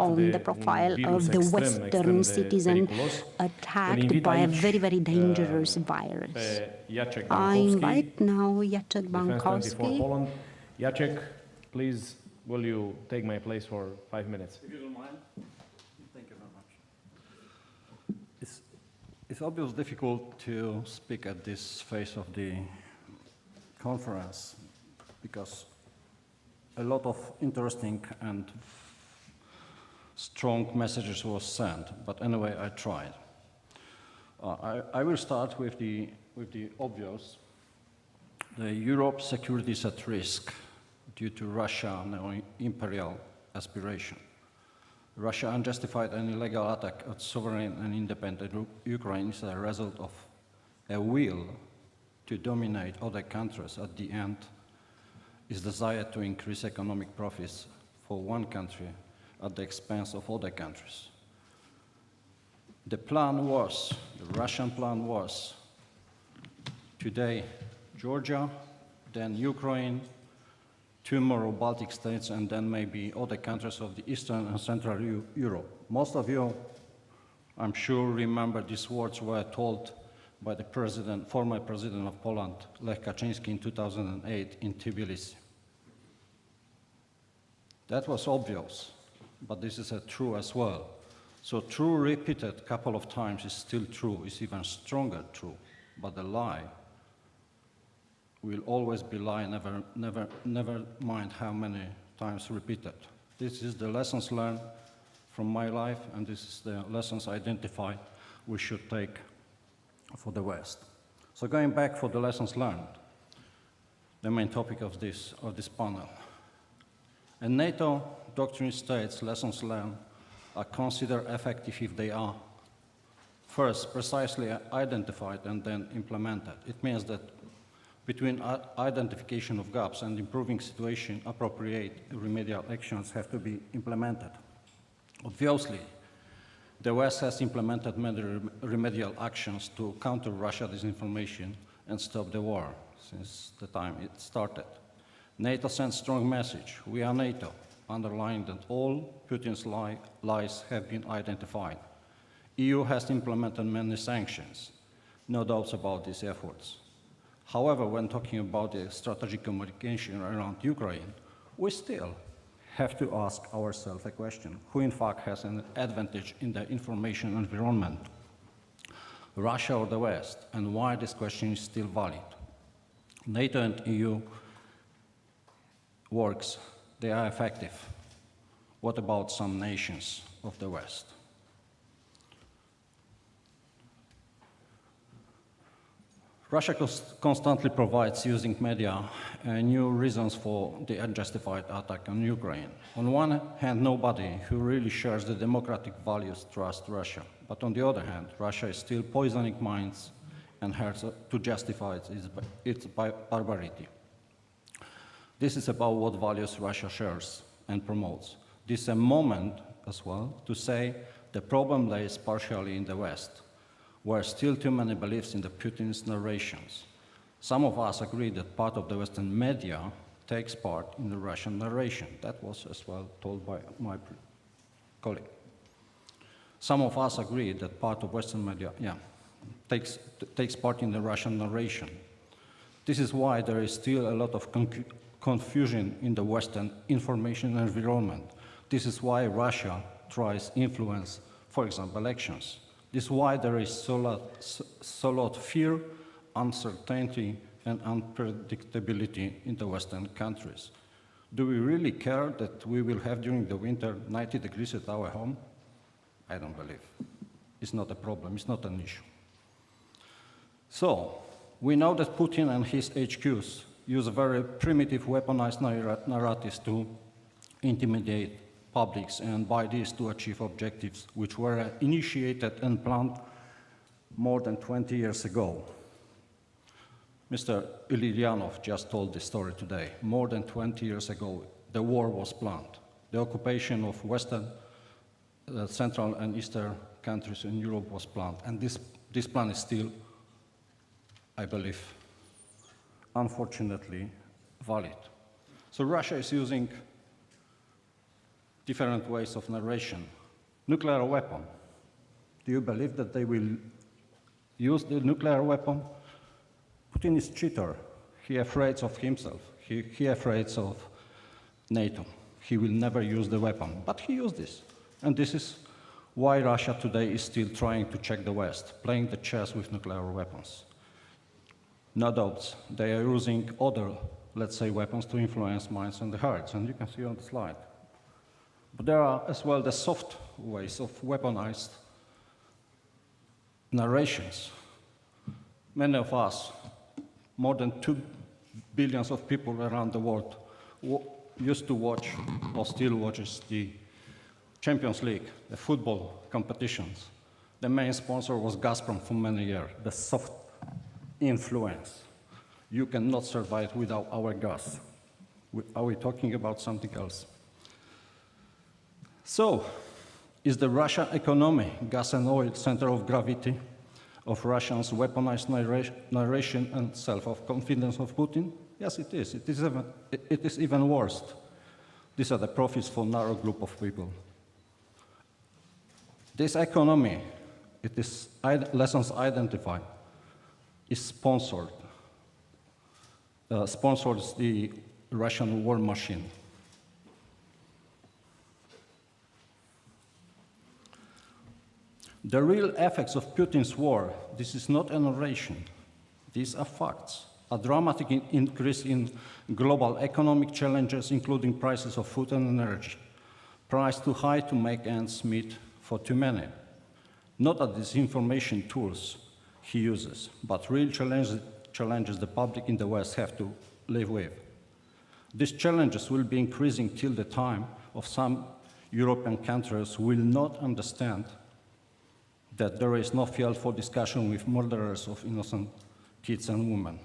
on the profile of the Western citizen attacked by a very, very dangerous virus. I invite now Jacek DANKOWSKI. Jacek, please, will you take my place for 5 minutes? If you don't mind. Thank you very much. It's obviously difficult to speak at this phase of the conference because a lot of interesting and strong messages were sent, but anyway, I tried. I will start with the obvious. The Europe's security is at risk due to Russian neo-imperial aspiration. Russia unjustified and illegal attack at sovereign and independent Ukraine is a result of a will to dominate other countries at the end is desire to increase economic profits for one country at the expense of other countries. The Russian plan was, today Georgia, then Ukraine, tomorrow Baltic states, and then maybe other countries of the Eastern and Central Europe. Most of you, I'm sure, remember these words were told by the former president of Poland, Lech Kaczynski, in 2008 in Tbilisi. That was obvious, but this is true as well. So true repeated a couple of times is still true, is even stronger true, but the lie will always be lie, never mind how many times repeated. This is the lessons learned from my life, and this is the lessons identified we should take for the West. So going back for the lessons learned, the main topic of this panel. And NATO doctrine states lessons learned are considered effective if they are first precisely identified and then implemented. It means that between identification of gaps and improving situation, appropriate remedial actions have to be implemented. Obviously, the West has implemented many remedial actions to counter Russia disinformation and stop the war since the time it started. NATO sends strong message, we are NATO, underlying that all Putin's lies have been identified. EU has implemented many sanctions, no doubts about these efforts. However, when talking about the strategic communication around Ukraine, we still have to ask ourselves a question, who in fact has an advantage in the information environment, Russia or the West, and why this question is still valid. NATO and EU works, they are effective. What about some nations of the West? Russia constantly provides, using media, new reasons for the unjustified attack on Ukraine. On one hand, nobody who really shares the democratic values trusts Russia. But on the other hand, Russia is still poisoning minds and hearts to justify its barbarity. This is about what values Russia shares and promotes. This is a moment as well to say the problem lays partially in the West, where still too many beliefs in the Putin's narrations. Some of us agree that part of the Western media takes part in the Russian narration. That was as well told by my colleague. Some of us agree that part of Western media, takes part in the Russian narration. This is why there is still a lot of confusion in the Western information environment. This is why Russia tries influence, for example, elections. This is why there is so lot fear, uncertainty, and unpredictability in the Western countries. Do we really care that we will have during the winter 90 degrees at our home? I don't believe. It's not a problem, it's not an issue. So, we know that Putin and his HQs use very primitive weaponized narratives to intimidate publics and by this to achieve objectives which were initiated and planned more than 20 years ago. Mr. Ilyanov just told this story today. More than 20 years ago, the war was planned. The occupation of Western, Central and Eastern countries in Europe was planned. And this plan is still, I believe, unfortunately, valid. So Russia is using different ways of narration. Nuclear weapon. Do you believe that they will use the nuclear weapon? Putin is a cheater. He is afraid of himself. He is afraid of NATO. He will never use the weapon, but he used this. And this is why Russia today is still trying to check the West, playing the chess with nuclear weapons. No doubts, they are using other, let's say, weapons to influence minds and the hearts, and you can see on the slide. But there are as well the soft ways of weaponized narrations. Many of us, more than 2 billion of people around the world, used to watch or still watches the Champions League, the football competitions. The main sponsor was Gazprom for many years, the soft influence. You cannot survive without our gas. Are we talking about something else? So, is the Russian economy, gas and oil, center of gravity of Russians' weaponized narration and self-confidence of Putin? Yes, it is. It is even worse. These are the profits for a narrow group of people. This economy, it is lessons identified, is sponsored. Sponsors the Russian war machine. The real effects of Putin's war, this is not a narration. These are facts. A dramatic increase in global economic challenges, including prices of food and energy, priced too high to make ends meet for too many. Not a disinformation tools he uses, but real challenges the public in the West have to live with. These challenges will be increasing till the time of some European countries will not understand that there is no field for discussion with murderers of innocent kids and women,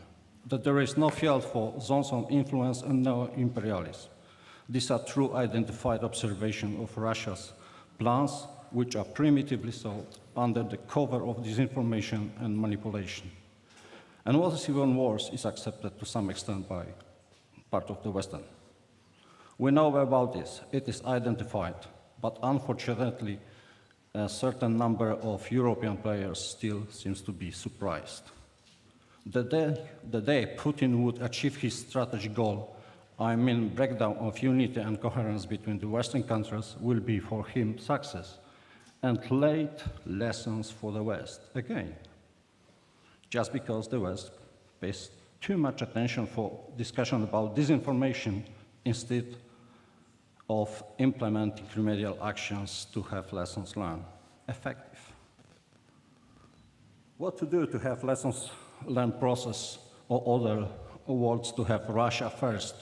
that there is no field for zones of influence and neo-imperialism. These are true identified observations of Russia's plans, which are primitively sold under the cover of disinformation and manipulation. And what is even worse is accepted to some extent by part of the Western. We know about this, it is identified, but unfortunately, a certain number of European players still seems to be surprised. The day Putin would achieve his strategic goal, I mean breakdown of unity and coherence between the Western countries, will be for him success and late lessons for the West again. Just because the West pays too much attention for discussion about disinformation instead of implementing remedial actions to have lessons learned effective. What to do to have lessons learned process, or other words, to have Russia first,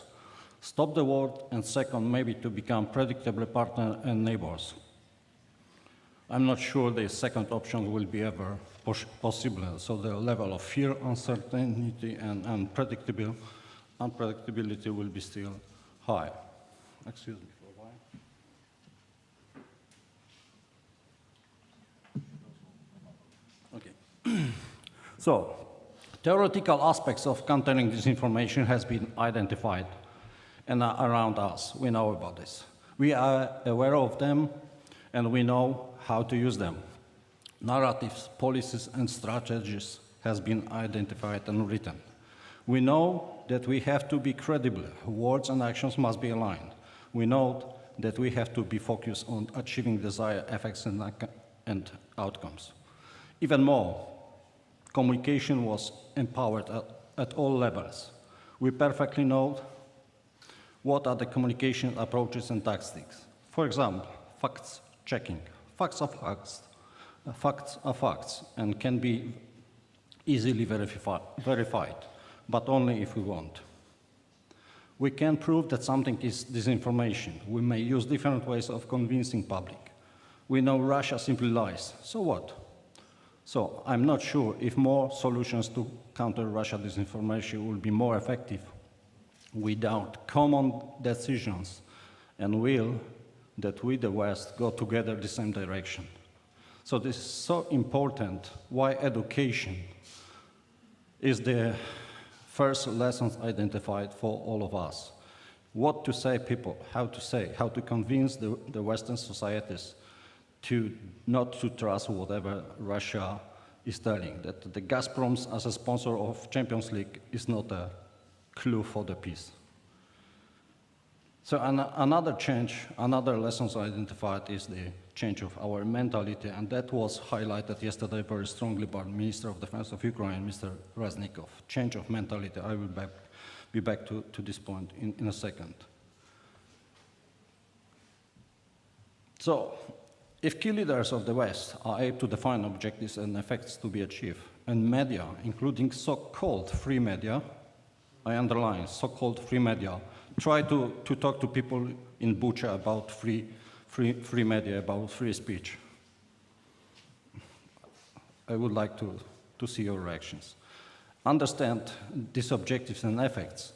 stop the war, and second, maybe to become predictable partner and neighbors. I'm not sure the second option will be ever possible, so the level of fear, uncertainty, and unpredictability will be still high. Excuse me for a while. Okay. So, theoretical aspects of countering disinformation has been identified and are around us. We know about this. We are aware of them, and we know how to use them. Narratives, policies, and strategies has been identified and written. We know that we have to be credible. Words and actions must be aligned. We know that we have to be focused on achieving desired effects and outcomes. Even more, communication was empowered at all levels. We perfectly know what are the communication approaches and tactics. For example, facts checking. Facts are facts. Facts are facts and can be easily verified, but only if we want. We can prove that something is disinformation. We may use different ways of convincing public. We know Russia simply lies. So what? So I'm not sure if more solutions to counter Russia disinformation will be more effective without common decisions and will that we, the West, go together the same direction. So this is so important why education is the first lessons identified for all of us. What to say people, how to convince the Western societies to not to trust whatever Russia is telling, that the Gazproms as a sponsor of Champions League is not a clue for the peace. So another change, another lessons identified is the change of our mentality, and that was highlighted yesterday very strongly by the Minister of Defense of Ukraine, Mr. Reznikov. Change of mentality. I will be back to this point in a second. So, if key leaders of the West are able to define objectives and effects to be achieved, and media, including so-called free media, I underline so-called free media, try to talk to people in Bucha about free media, about free speech. I would like to see your reactions. understand these objectives and effects,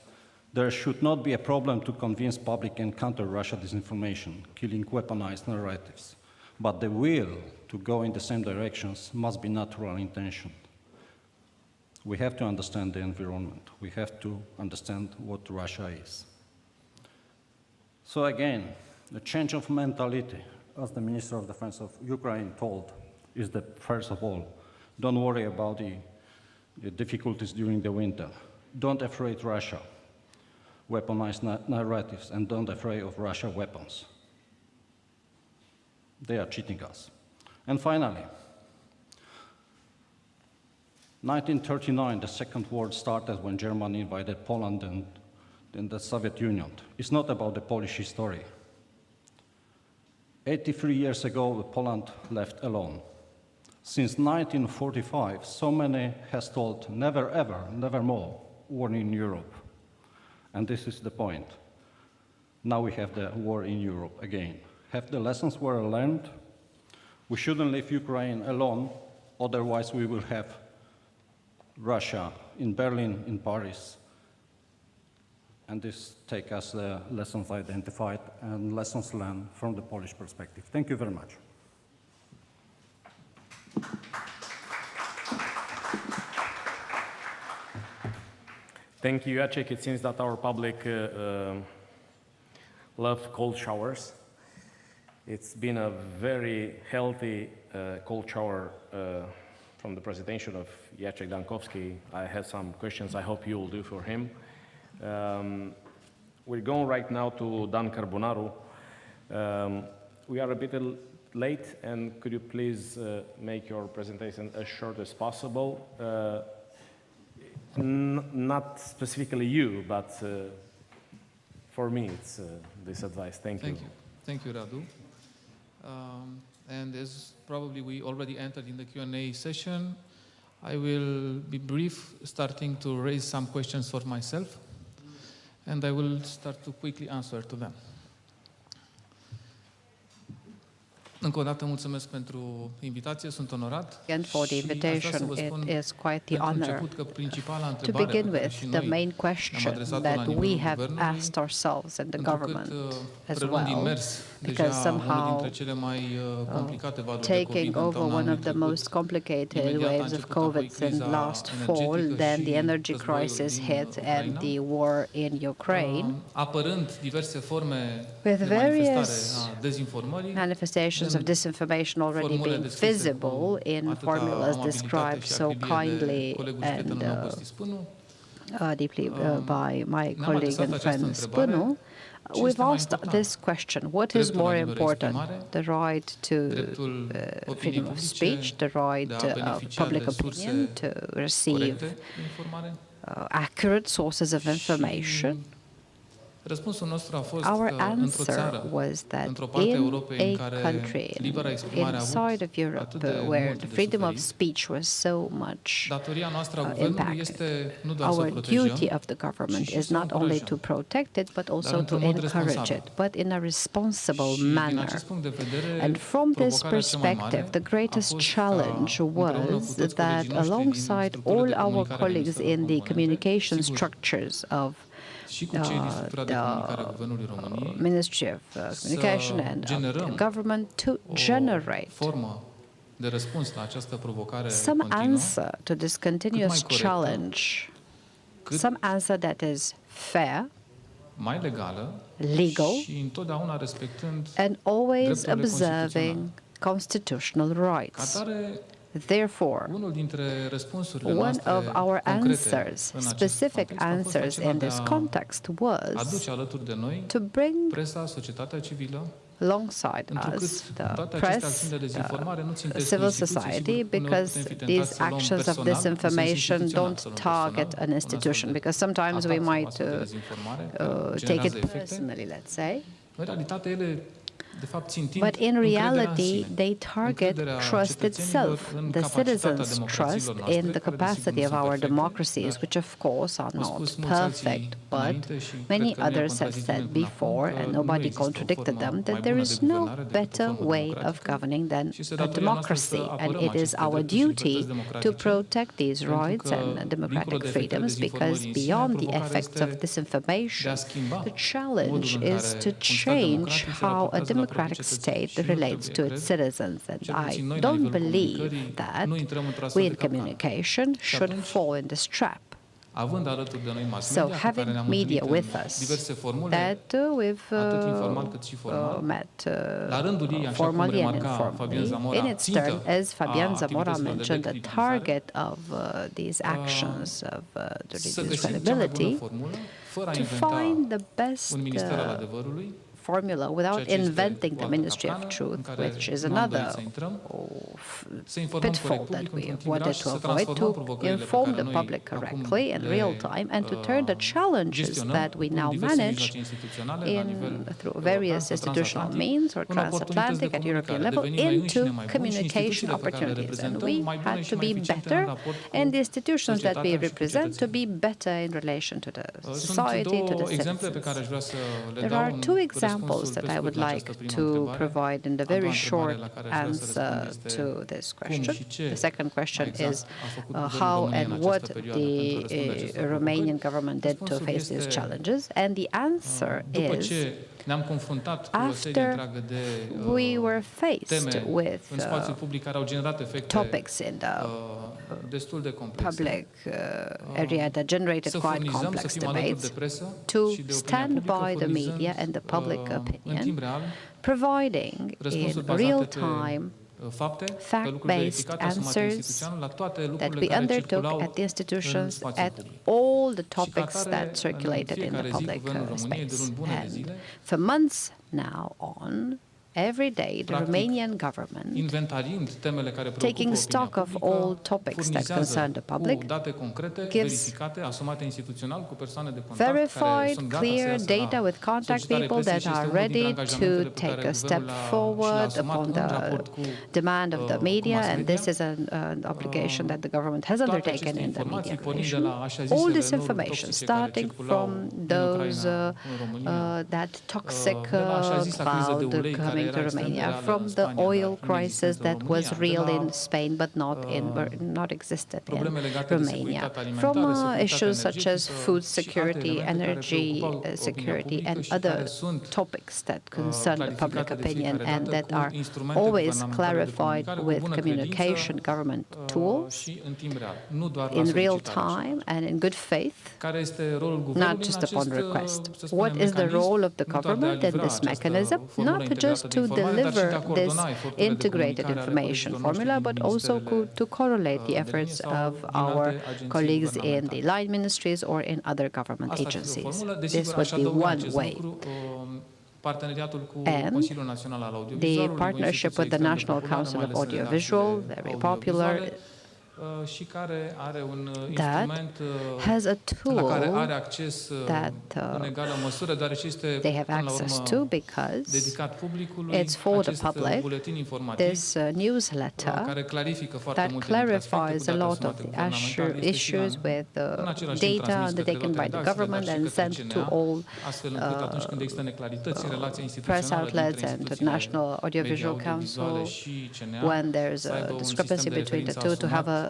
there should not be a problem to convince public and counter Russia disinformation, killing weaponized narratives. But the will to go in the same directions must be natural intention. We have to understand the environment. We have to understand what Russia is. So again, the change of mentality, as the Minister of Defense of Ukraine told, is that, first of all, don't worry about the difficulties during the winter. Don't afraid Russia, weaponized narratives, and don't afraid of Russia weapons. They are cheating us. And finally, 1939, the Second War started when Germany invaded Poland and the Soviet Union. It's not about the Polish history. 83 years ago, Poland left alone. Since 1945, so many has told never ever, never more, war in Europe. And this is the point. Now we have the war in Europe again. Have the lessons were learned? We shouldn't leave Ukraine alone, otherwise we will have Russia in Berlin, in Paris. And this take us the lessons identified and lessons learned from the Polish perspective. Thank you very much. Thank you, Jacek. It seems that our public love cold showers. It's been a very healthy cold shower from the presentation of Jacek DANKOWSKI. I have some questions I hope you will do for him. We're going right now to CăNRBUNARU. We are a bit late, and could you please make your presentation as short as possible? Not specifically you, but for me, it's this advice. Thank you. Thank you, Radu. And as probably we already entered in the Q&A session, I will be brief, starting to raise some questions for myself, and I will start to quickly answer to them. Încă o dată mulțumesc pentru invitație, sunt onorat. And for the invitation, it is quite the honor. To begin with, the main question that we have asked ourselves and the government as well, because somehow taking over one of the most complicated waves of COVID since last fall, then the energy crisis hit and the war in Ukraine, with various manifestations of disinformation already being visible in formulas described so kindly and deeply by my colleague and friend SPîNU. We've asked this question: what is more important, the right to freedom of speech, the right of public opinion to receive accurate sources of information? Our answer was that in a country inside of Europe where the freedom of speech was so much impacted, our duty of the government is not only to protect it, but also to encourage it, but in a responsible manner. And from this perspective, the greatest challenge was that alongside all our colleagues in the communication structures of the Ministry of Communication and the government to generate some answer to this continuous challenge, some answer that is fair, legal, and always observing constitutional rights. Therefore, one of our answers, specific answers in this context, was to bring alongside us the press, the civil society, because these actions of disinformation don't target an institution, because sometimes we might take it personally, let's say. But in reality, they target trust itself, the citizens' trust in the capacity of our democracies, which of course are not perfect, but many others have said before, and nobody contradicted them, that there is no better way of governing than a democracy, and it is our duty to protect these rights and democratic freedoms, because beyond the effects of disinformation, the challenge is to change how a democratic state relates to its citizens. And I don't believe that we in communication should fall in this trap. So having media with us, that we've met formally and informally, in its turn, as Fabien ZAMORA mentioned, the target of these actions of the reduced credibility, to find the best formula without inventing the Ministry of Truth, which is another pitfall that we wanted to avoid, to inform the public correctly in real time and to turn the challenges that we now manage through various institutional means or transatlantic at European level into communication opportunities. And we had to be better, and the institutions that we represent to be better in relation to the society, to the citizens. There are two examples that I would like to provide in the very short answer to this question. The second question is how and what the Romanian government did to face these challenges. And the answer is, after we were faced with topics in the public area that generated quite complex debates, to stand by the media and the public opinion, providing in real time fact-based answers that we undertook at the institutions at all the topics that circulated in the public space. And for months now on, every day, the Romanian government, taking stock of all topics that concern the public, gives verified, clear data with contact people that are ready to take a step forward upon the demand of the media, and this is an obligation that the government has undertaken in the media relation. All this information, starting from those that toxic cloud coming to Romania, from the oil crisis that was real in Spain but not existed in Romania, from issues such as food security, energy security, and other topics that concern the public opinion and that are always clarified with communication government tools in real time and in good faith, not just upon request. What is the role of the government in this mechanism? Not just to deliver this integrated information formula, but also to correlate the efforts of our colleagues in the line ministries or in other government agencies. This would be one way. And the partnership with the National Council of Audiovisual, very popular, that has a tool that they have access to because it's for the public, this newsletter that clarifies a lot of the issues with data undertaken by the government and sent to all press outlets and to the National Audiovisual Council when there's a discrepancy between the two, to have a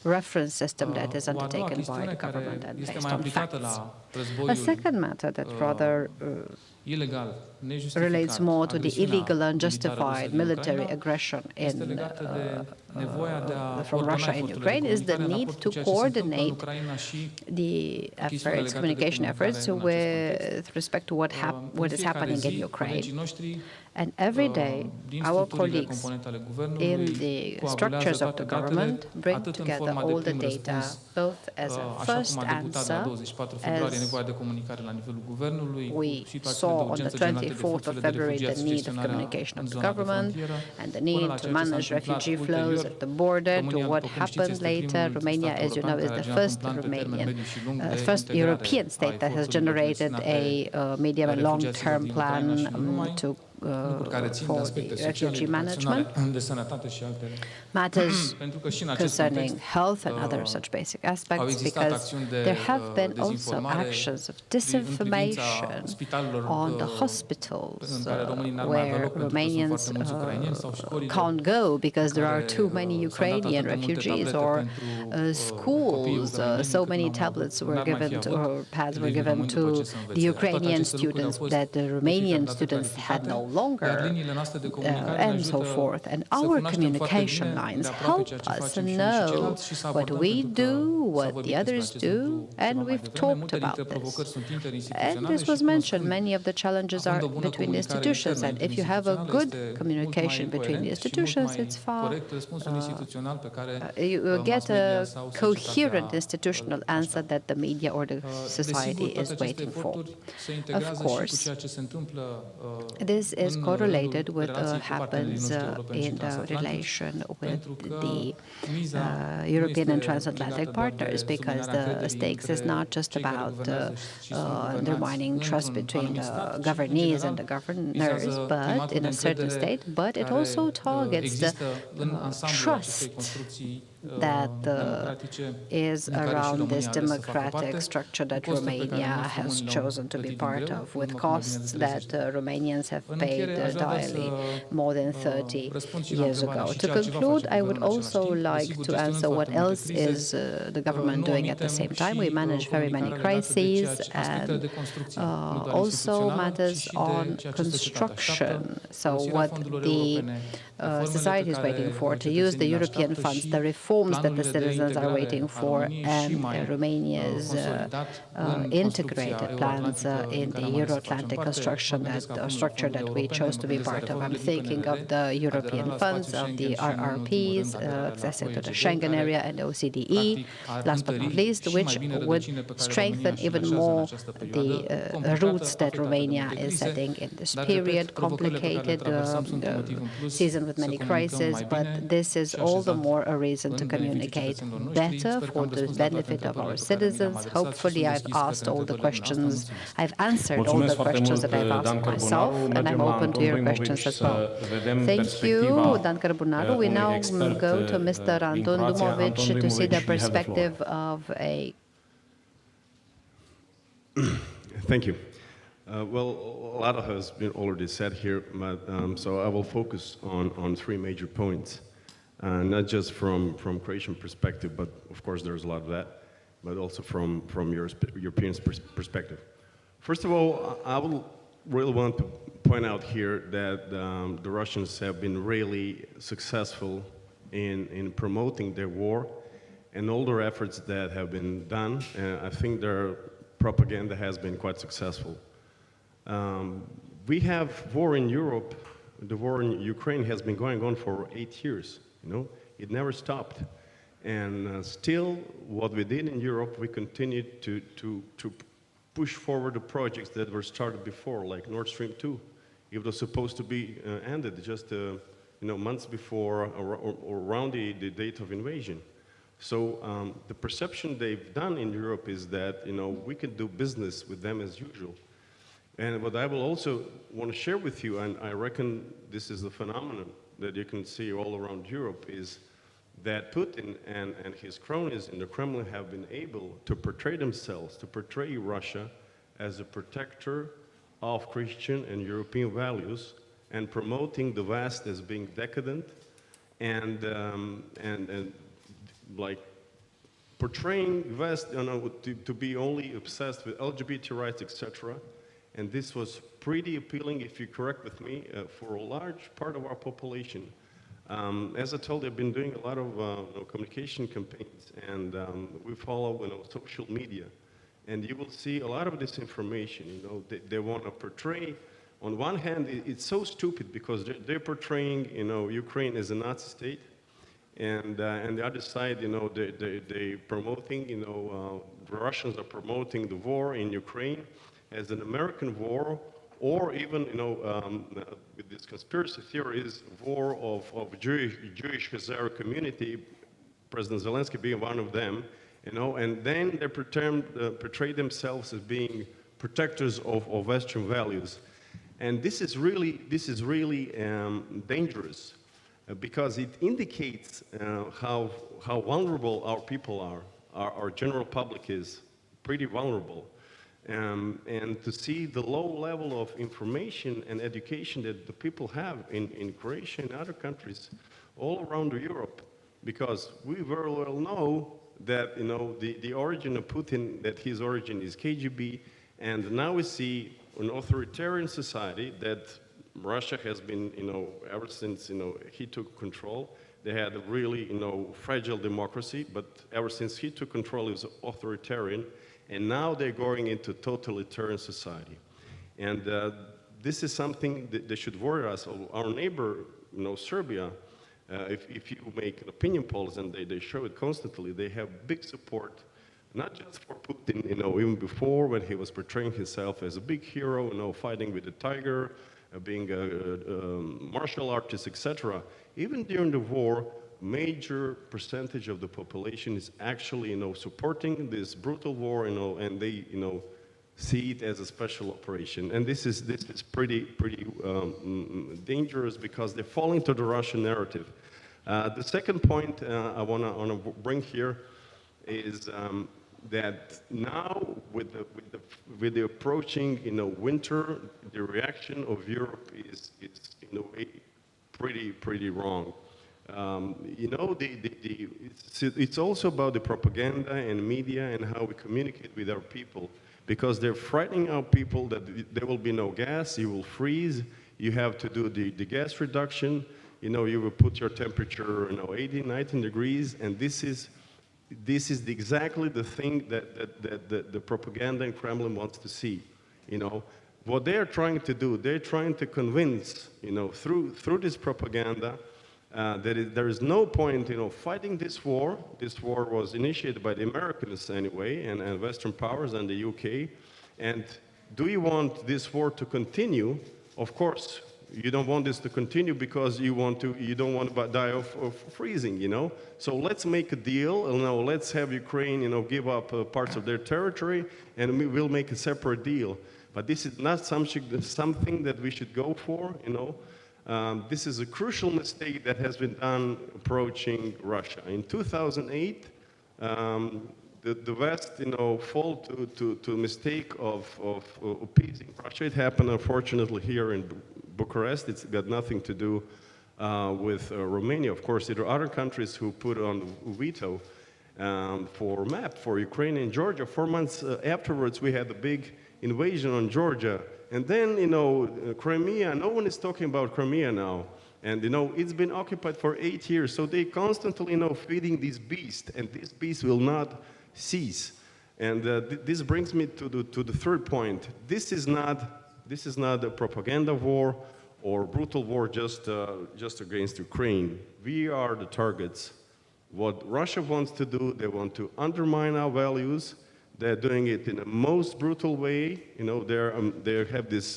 reference system that is undertaken by the government and based on facts. A second matter that rather relates more to the illegal, unjustified military aggression from Russia in Ukraine is the need to coordinate the efforts, communication efforts, with respect to what is happening in Ukraine. And every day, our colleagues in the structures of the government bring together all the data, both as a first answer, as we saw on the 24th of February the need of communication of the government and the need to manage refugee flows at the border to what happened later. Romania, as you know, is the first European state that has generated a medium and long-term plan for the refugee management, matters concerning health and other such basic aspects, because there have been also actions of disinformation on the hospitals where Romanians can't go because there are too many Ukrainian refugees, or schools, so many tablets were given to, or pads were given to the Ukrainian students that the Romanian students had no longer, and so forth. And our communication lines help us know what we do, what the others do, and we've talked about this. And this was mentioned, many of the challenges are between the institutions, and if you have a good communication between the institutions, it's far, you get a coherent institutional answer that the media or the society is waiting for. Of course, this is correlated with what happens in the relation with the European and transatlantic partners, because the stakes is not just about undermining trust between the governees and the governors, but in a certain state, but it also targets the trust that is around this democratic structure that Romania has chosen to be part of, with costs that Romanians have paid daily more than 30 years ago. To conclude, I would also like to answer what else is the government doing at the same time. We manage very many crises, and also matters on construction. So what the society is waiting for, to use the European funds, the reforms that the citizens are waiting for, and Romania's integrated plans in the Euro-Atlantic construction structure that we chose to be part of. I'm thinking of the European funds, of the RRPs, accessing to the Schengen area and OCDE, last but not least, which would strengthen even more the roots that Romania is setting in this period, complicated season with many crises, but this is all the more a reason to communicate better for the benefit of our citizens. Hopefully I've asked all the questions, I've answered all the questions that I've asked myself, and I'm open to your questions as well. Thank you, Dan CăRBUNARU. We now go to Mr. Antun DUJMOVIĆ to see the perspective of a... Thank you. Well, a lot has been already said here, but, so I will focus on three major points, not just from Croatian perspective, but of course there's a lot of that, but also from European perspective. First of all, I would really want to point out here that the Russians have been really successful in promoting their war, and all their efforts that have been done, I think their propaganda has been quite successful. We have war in Europe. The war in Ukraine has been going on for 8 years. You know, it never stopped. And still, what we did in Europe, we continued to push forward the projects that were started before, like Nord Stream 2. It was supposed to be ended just months before or around the date of invasion. So the perception they've done in Europe is that we can do business with them as usual. And what I will also want to share with you, and I reckon this is a phenomenon that you can see all around Europe, is that Putin and his cronies in the Kremlin have been able to portray themselves, to portray Russia as a protector of Christian and European values, and promoting the West as being decadent, and like portraying West to be only obsessed with LGBT rights, etc. And this was pretty appealing, if you're correct with me, for a large part of our population. As I told you, I've been doing a lot of communication campaigns, and we follow social media. And you will see a lot of this information. They want to portray. On one hand, it's so stupid because they're portraying Ukraine as a Nazi state, and the other side, they promoting, the Russians are promoting the war in Ukraine as an American war or even, with this conspiracy theories, war of Jewish Hazara community, President Zelensky being one of them, and then they portray themselves as being protectors of Western values. And this is really dangerous because it indicates how vulnerable our people are. Our general public is pretty vulnerable. And to see the low level of information and education that the people have in Croatia and other countries all around Europe, because we very well know that the origin of Putin, that his origin is KGB, and now we see an authoritarian society that Russia has been, ever since he took control. They had a really fragile democracy, but ever since he took control, it was authoritarian, and now they're going into totalitarian society. And this is something that should worry us. Our neighbor, Serbia. If you make opinion polls, and they show it constantly, they have big support, not just for Putin, even before when he was portraying himself as a big hero, fighting with the tiger, being a martial artist, etc. Even during the war, major percentage of the population is actually, supporting this brutal war, and they, see it as a special operation. And this is pretty dangerous because they fall into the Russian narrative. The second point I want to bring here is that now with the approaching winter, the reaction of Europe is pretty wrong. It's also about the propaganda and media and how we communicate with our people, because they're frightening our people that there will be no gas, you will freeze, you have to do the gas reduction, you will put your temperature 18, 19 degrees, and this is exactly the thing that the propaganda in Kremlin wants to see. What they're trying to do, they're trying to convince, through this propaganda, that there is no point, fighting this war. This war was initiated by the Americans anyway, and Western powers and the UK. And do you want this war to continue? Of course, you don't want this to continue because you don't want to die of freezing, So let's make a deal. Let's have Ukraine, give up parts of their territory, and we'll make a separate deal. But this is not something that we should go for, This is a crucial mistake that has been done approaching Russia. In 2008, the West, fall to mistake of appeasing Russia. It happened, unfortunately, here in Bucharest. It's got nothing to do with Romania. Of course, there are other countries who put on veto for Ukraine and Georgia. 4 months afterwards, we had a big invasion on Georgia. And then, Crimea, no one is talking about Crimea now. And, it's been occupied for 8 years. So they constantly, feeding this beast, and this beast will not cease. And this brings me to the third point. This is not a propaganda war or brutal war just against Ukraine. We are the targets. What Russia wants to do, they want to undermine our values. They're doing it in the most brutal way. They have this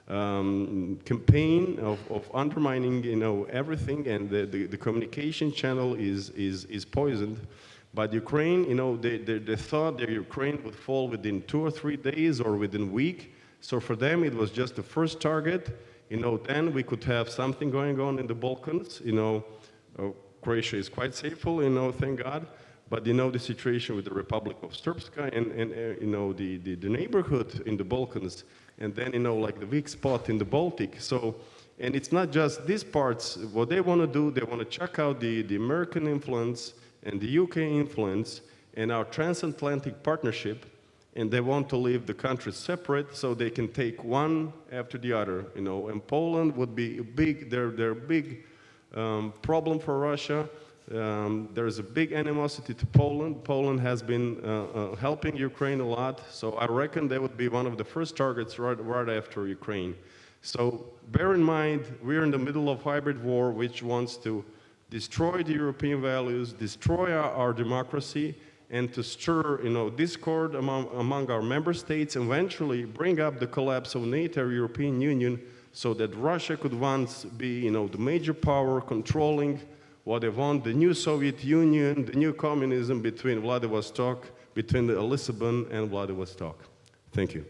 campaign of undermining, everything, and the communication channel is poisoned. But Ukraine, they thought that Ukraine would fall within 2 or 3 days or within a week. So for them, it was just the first target. Then we could have something going on in the Balkans. Croatia is quite safe, thank God. But the situation with the Republic of Srpska and the neighborhood in the Balkans, and then like the weak spot in the Baltic. So, and it's not just these parts. What they want to do, they want to check out the American influence and the UK influence and our transatlantic partnership, and they want to leave the countries separate so they can take one after the other. And Poland would be a big, they're a big problem for Russia. There is a big animosity to Poland. Poland has been helping Ukraine a lot, so I reckon they would be one of the first targets right after Ukraine. So bear in mind, we're in the middle of hybrid war, which wants to destroy the European values, destroy our democracy, and to stir, discord among our member states, and eventually bring up the collapse of NATO European Union, so that Russia could once be, the major power controlling what they want, the new Soviet Union, the new communism between Lisbon and Vladivostok. Thank you.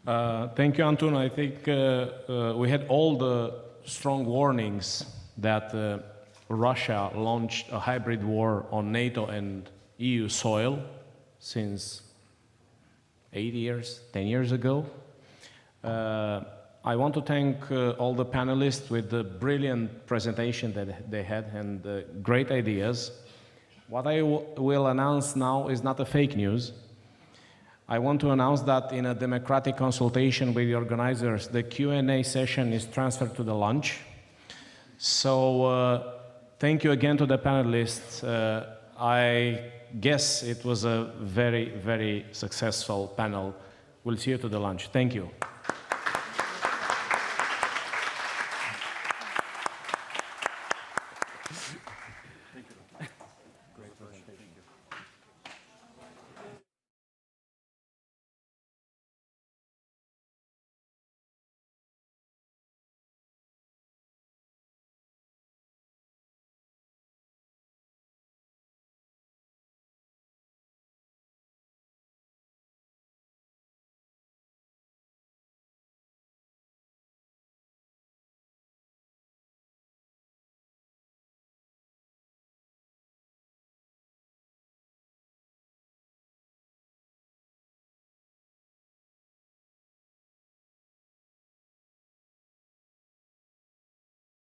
Thank you, Antun. I think we had all the strong warnings that Russia launched a hybrid war on NATO and EU soil since 8 years, 10 years ago. I want to thank all the panelists with the brilliant presentation that they had and great ideas. What I will announce now is not a fake news. I want to announce that in a democratic consultation with the organizers, the Q&A session is transferred to the lunch. So thank you again to the panelists. I guess it was a very, very successful panel. We'll see you to the lunch. Thank you.